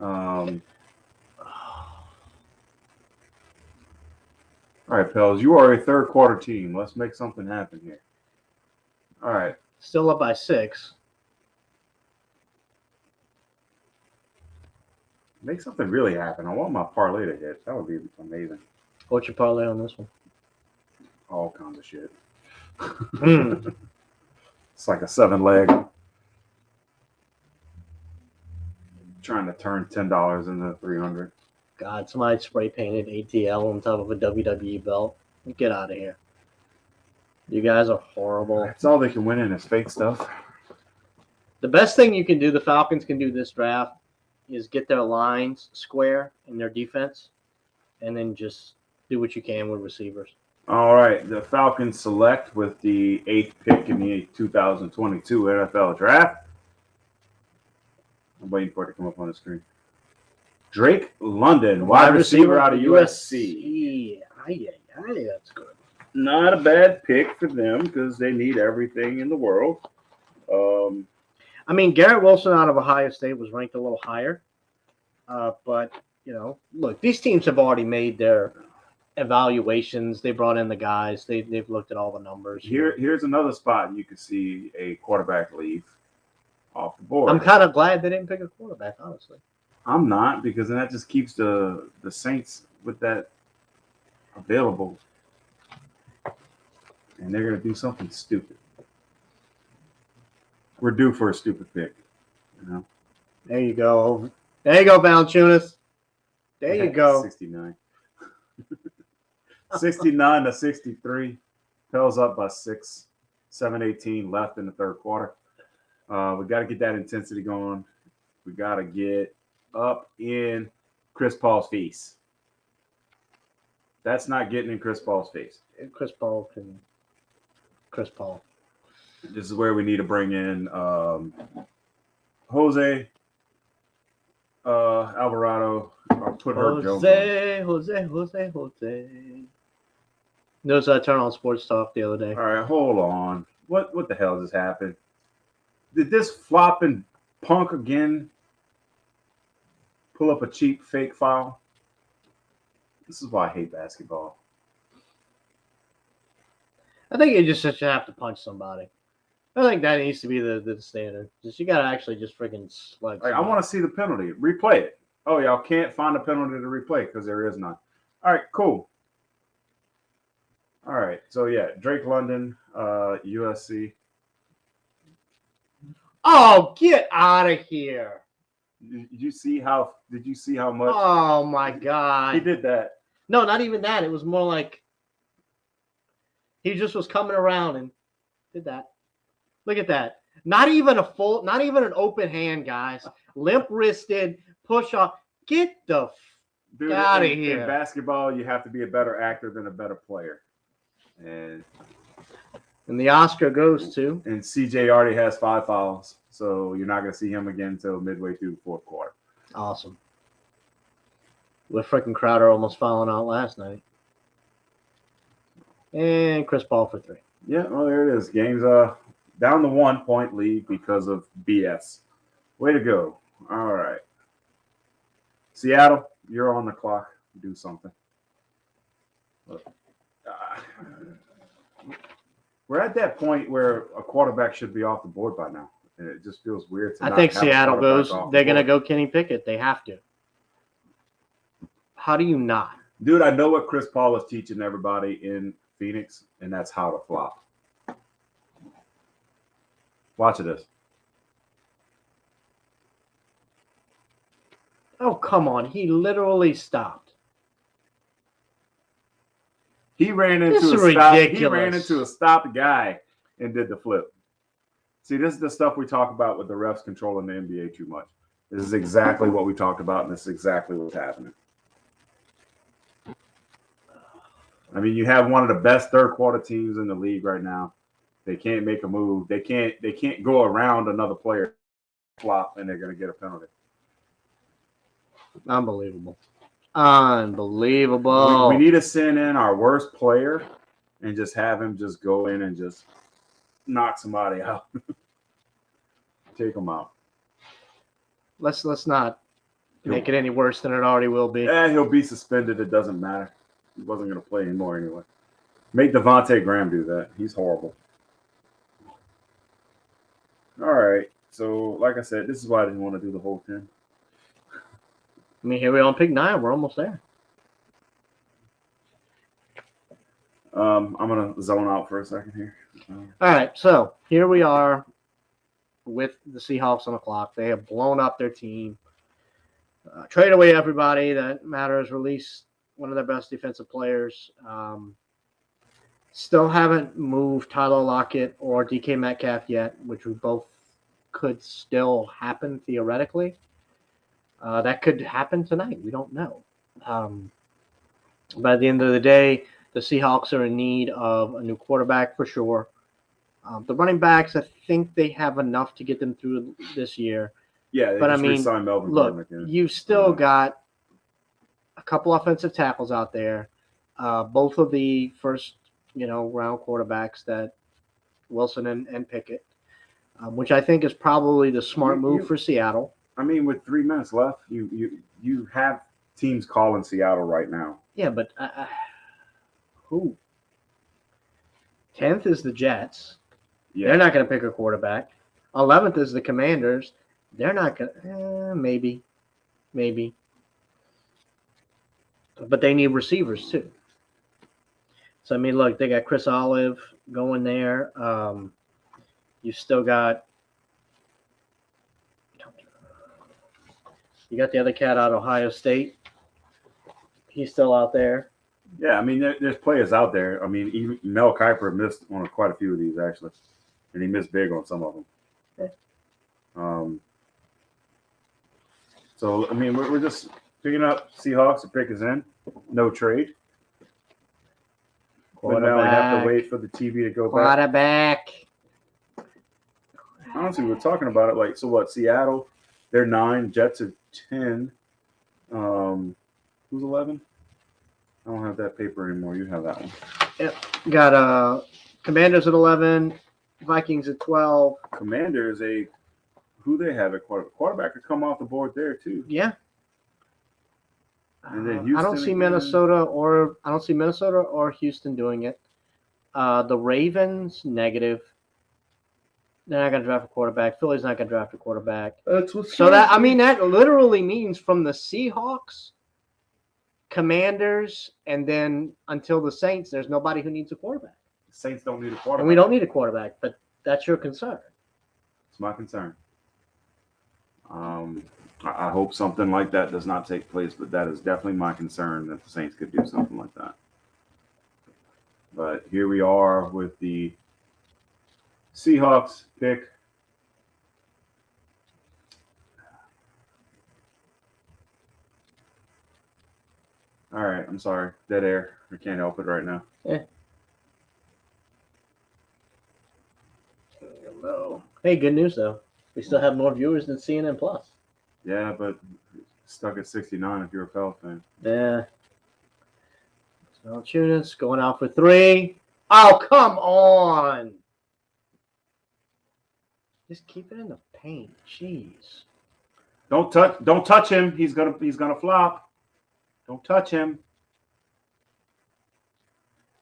All right, Pels, you are a third quarter team. Let's make something happen here. All right. Still up by 6. Make something really happen. I want my parlay to hit. That would be amazing. What's your parlay on this one? All kinds of shit. Mm. It's like a 7-leg. Trying to turn $10 into $300. God, somebody spray painted ATL on top of a WWE belt. Get out of here. You guys are horrible. That's all they can win in is fake stuff. The best thing you can do, the Falcons can do this draft, is get their lines square in their defense, and then just do what you can with receivers. All right, the Falcons select with the 8th pick in the 2022 NFL Draft. I'm waiting for it to come up on the screen. Drake London, wide receiver out of USC. Yeah, that's good. Not a bad pick for them because they need everything in the world. I mean, Garrett Wilson out of Ohio State was ranked a little higher. But, look, these teams have already made their evaluations. They brought in the guys. They've looked at all the numbers. Here's another spot you could see a quarterback leave off the board. I'm kind of glad they didn't pick a quarterback, honestly. I'm not, because then that just keeps the Saints with that available. And they're going to do something stupid. We're due for a stupid pick. There you go. There you go, Valanciunas. There you go. 69. 69 to 63. Pels up by 6. 7:18 left in the third quarter. We got to get that intensity going. We got to get up in Chris Paul's face. That's not getting in Chris Paul's face. Chris Paul. This is where we need to bring in Jose Alvarado or put Herb Jones Jose. Notice I turned on Sports Talk the other day. All right, hold on. What the hell just happened? Did this flopping punk again pull up a cheap fake file? This is why I hate basketball. I think you just should have to punch somebody. I think that needs to be the standard. Just you gotta actually just freaking slug. I want to see the penalty. Replay it. Oh, y'all can't find a penalty to replay because there is none. All right, cool. All right, so yeah, Drake London, USC. Oh, get out of here! Did you see how much Oh my god! he did that? No, not even that. It was more like he just was coming around and did that. Look at that. Not even an open hand, guys. Limp wristed, push off. Get the Dude, out of in here. basketball, you have to be a better actor than a better player. And the Oscar goes to. And CJ already has 5 fouls, so you're not going to see him again until midway through the fourth quarter. Awesome. With freaking Crowder almost fouling out last night. And Chris Paul for 3. Yeah, well, there it is. Game's down the 1-point lead because of BS. Way to go. All right. Seattle, you're on the clock. Do something. We're at that point where a quarterback should be off the board by now. And it just feels weird to I not think have a Seattle quarterback goes. off the They're going to board. go Kenny Pickett. They have to. How do you not? Dude, I know what Chris Paul is teaching everybody in Phoenix, and that's how to flop. Watch this. Oh, come on. He literally stopped. He ran This into is a stop. He ridiculous. ran into a stopped guy and did the flip. See, this is the stuff we talk about with the refs controlling the NBA too much. This is exactly what we talked about, and this is exactly what's happening. I mean, you have one of the best third quarter teams in the league right now. They can't make a move. They can't go around another player flop, and they're going to get a penalty. Unbelievable. Unbelievable. We need to send in our worst player and just have him just go in and just knock somebody out. Take them out. Let's not make it any worse than it already will be. He'll be suspended. It doesn't matter. He wasn't going to play anymore anyway. Make Devontae Graham do that. He's horrible. All right. So, like I said, this is why I didn't want to do the whole thing. I mean, here we are on pick 9. We're almost there. I'm going to zone out for a second here. All right. So here we are with the Seahawks on the clock. They have blown up their team. Trade away everybody that matters. Release one of their best defensive players. Still haven't moved Tyler Lockett or DK Metcalf yet, which we both could still happen theoretically. That could happen tonight. We don't know. But at the end of the day, the Seahawks are in need of a new quarterback for sure. The running backs, I think they have enough to get them through this year. Yeah, they but I just mean, re-signed Melvin look, Gordon again. you've still got a couple offensive tackles out there. Both of the first, round quarterbacks that Wilson and Pickett, which I think is probably the smart move for Seattle. I mean, with 3 minutes left, you have teams calling Seattle right now. Yeah, but who? 10th is the Jets. Yeah. They're not going to pick a quarterback. 11th is the Commanders. They're not going to. Maybe. But they need receivers too. So, I mean, look, they got Chris Olive going there. You still got – you got the other cat out of Ohio State. He's still out there. Yeah, I mean, there's players out there. I mean, even Mel Kiper missed on quite a few of these, actually. And he missed big on some of them. So, I mean, we're just picking up Seahawks. The pick is in. No trade. But now we have to wait for the TV to go back. Quarterback. Honestly, we're talking about it like, so what, Seattle, they're 9, Jets are 10. Who's 11? I don't have that paper anymore. You have that one. Yep. Got Commanders at 11, Vikings at 12. Commanders, who they have at quarterback? Quarterback could come off the board there too. Yeah. And then I Houston don't see again. Minnesota or Houston doing it. The Ravens, negative. They're not going to draft a quarterback. Philly's not going to draft a quarterback. That's what's So that literally means from the Seahawks, Commanders, and then until the Saints, there's nobody who needs a quarterback. Saints don't need a quarterback. And we don't need a quarterback, but that's your concern. It's my concern. I hope something like that does not take place, but that is definitely my concern that the Saints could do something like that. But here we are with the Seahawks pick. All right, I'm sorry. Dead air. I can't help it right now. Hello. Hey, good news though. We still have more viewers than CNN Plus. Yeah, but stuck at 69 if you're a Pels fan. Yeah. Valanciunas going out for 3. Oh, come on. Just keep it in the paint. Jeez. Don't touch him. He's gonna flop. Don't touch him.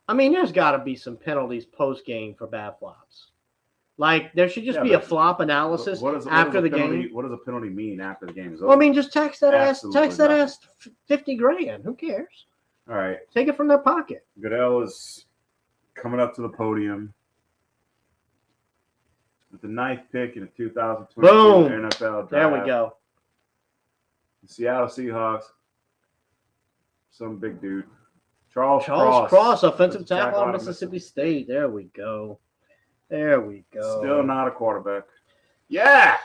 I mean, there's got to be some penalties post game for bad flops. Like there should just be a flop analysis after the game. What does a penalty mean after the game is over? Well, I mean, just tax that Absolutely ass $50,000. Who cares? All right. Take it from their pocket. Goodell is coming up to the podium with the 9th pick in the 2022 Boom. NFL draft. There we go. The Seattle Seahawks. Some big dude. Charles Cross, offensive Defensive tackle tackle out at of Mississippi State. There we go. There we go. Still not a quarterback. Yeah.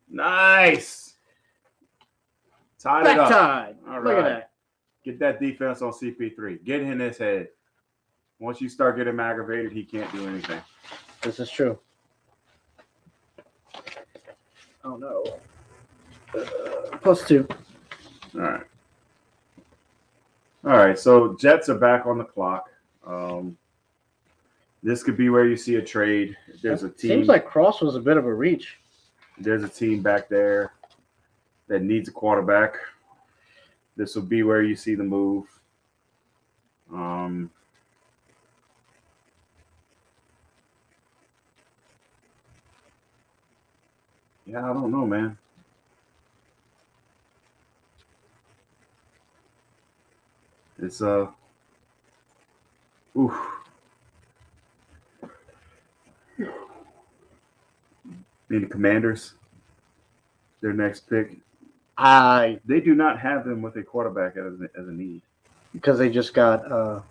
Nice. Tied it up. Back-tied. All Look at right. that. Get that defense on CP3. Get in his head. Once you start getting him aggravated, he can't do anything. This is true. Oh, no. +2. All right. All right. So Jets are back on the clock. This could be where you see a trade. There's a team. Seems like Cross was a bit of a reach. There's a team back there that needs a quarterback. This will be where you see the move. Yeah, I don't know, man. It's Need the Commanders. Their next pick. They do not have them with a quarterback as a need. Because they just got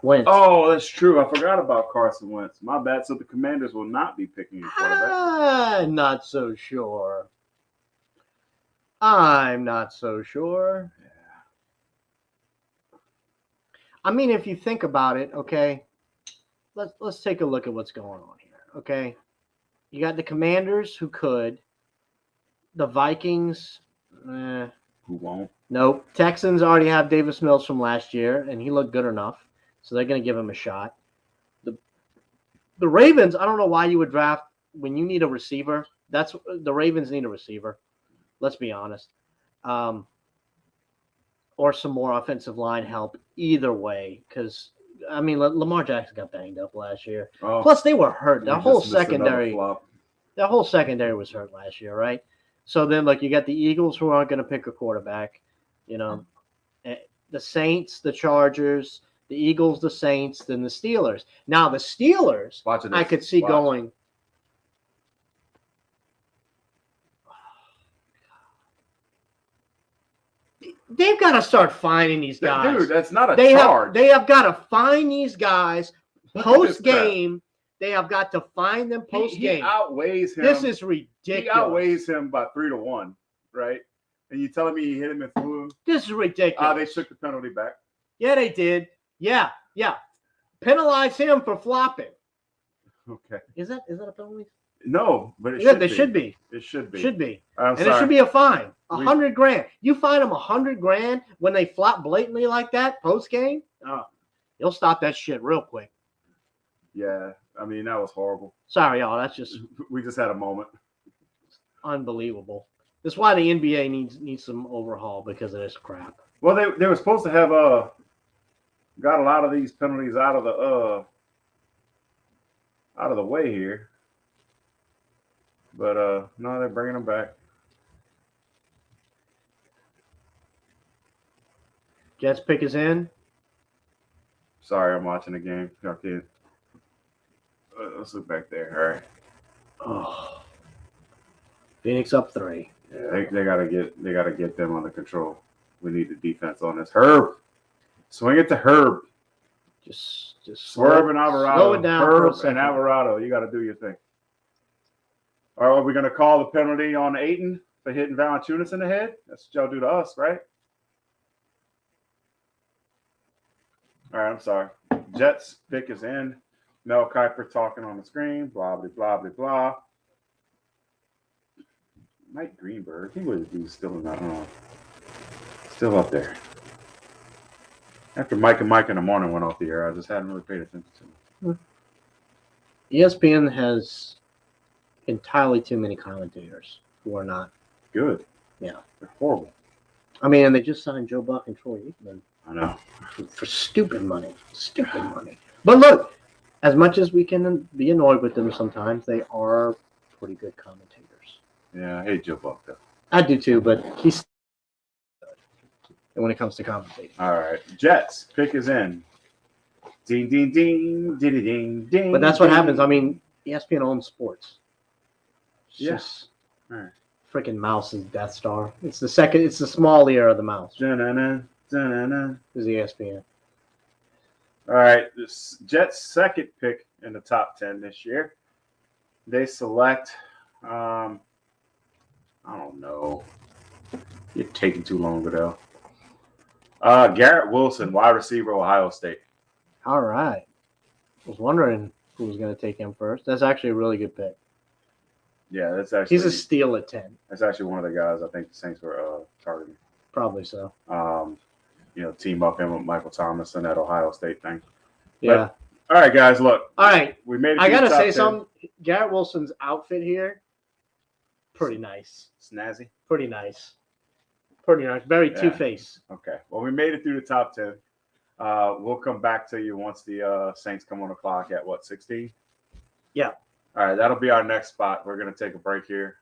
Wentz. Oh, that's true. I forgot about Carson Wentz. My bad. So the Commanders will not be picking a quarterback. I'm not so sure. I'm not so sure. I mean, if you think about it, okay, let's take a look at what's going on here, okay? You got the Commanders who could. The Vikings, Who won't? nope. Texans already have Davis Mills from last year, and he looked good enough, so they're going to give him a shot. The Ravens, I don't know why you would draft when you need a receiver. The Ravens need a receiver. Let's be honest. Or some more offensive line help either way, because I mean Lamar Jackson got banged up last year. Oh, Plus they were hurt. we That just whole missed another secondary, flop. was hurt last year, right? So then, like, you got the Eagles who aren't going to pick a quarterback, you know, the Saints, the Chargers, the Eagles, the Saints, then the Steelers. Now the Steelers, Watching I this. could see Watch. going. They've got to start finding these guys. Dude, that's not a They charge. have got to find these guys Look at this post game. They have got to find them post He game. outweighs him. This is He ridiculous. outweighs him by 3-1, right? And you telling me he hit him and flew him? This is ridiculous. They took the penalty back. Yeah, they did. Yeah. Penalize him for flopping. Okay. Is that a penalty? No, but it Yeah, should they be. should be. It should be. Should be. I'm And sorry. it should be a fine. We- $100,000. You fine them $100,000 when they flop blatantly like that post game. You'll stop that shit real quick. Yeah, I mean that was horrible. Sorry, y'all. That's just We just had a moment. unbelievable. That's why the NBA needs some overhaul because of this crap. Well, they were supposed to have got a lot of these penalties out of the way here, but no, they're bringing them back. Jets pick is in. Sorry, I'm watching the game. Okay, let's look back there. All right. Oh, Phoenix up 3. Yeah, they gotta get them under control. We need the defense on this. Herb, swing it to Herb. Just Swerve and Alvarado. Slow it down for a Herb second. and Alvarado. You got to do your thing. All right, are we going to call the penalty on Ayton for hitting Valanciunas in the head? That's what y'all do to us, right? All right, I'm sorry. Jets pick is in. Mel Kiper talking on the screen. Blah, blah, blah, blah, blah. Mike Greenberg. He was still in that still up there. After Mike and Mike in the morning went off the air, I just hadn't really paid attention to him. ESPN has entirely too many commentators who are not Good. Yeah. They're horrible. I mean, and they just signed Joe Buck and Troy Aikman I know. for stupid money. Stupid money. But look, as much as we can be annoyed with them sometimes, they are pretty good commentators. Yeah, I hate Joe Buck though. I do too, but he's when it comes to commentating. All right. Jets, pick is in. Ding, ding, ding, ding, ding, ding. But that's what happens. I mean, ESPN owns sports. It's Yeah. just Alright. freaking Mouse's Death Star. It's the second. It's the small ear of the mouse. Da-na-na, da-na-na. Is ESPN. All right, this Jets' second pick in the top 10 this year. They select, I don't know. You're taking too long, Goodell. Garrett Wilson, wide receiver, Ohio State. All right. I was wondering who was going to take him first. That's actually a really good pick. Yeah, that's actually He's a steal at 10. that's actually one of the guys I think the Saints were targeting. Probably so. Team up him with Michael Thomas and that Ohio State thing. Yeah. All right, guys, look. All right. We made it. I to the gotta top say 10. something. Garrett Wilson's outfit here, pretty nice. Snazzy. Pretty nice. Pretty nice. Very Yeah. Two-Face. Okay. Well, we made it through the top 10. We'll come back to you once the Saints come on the clock at 16? Yeah. All right. That'll be our next spot. We're going to take a break here.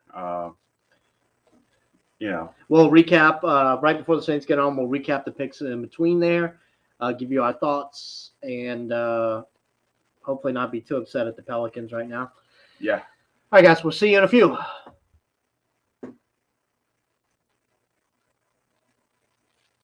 We'll recap right before the Saints get on. We'll recap the picks in between there, give you our thoughts, and hopefully not be too upset at the Pelicans right now. Yeah. All right, guys. We'll see you in a few.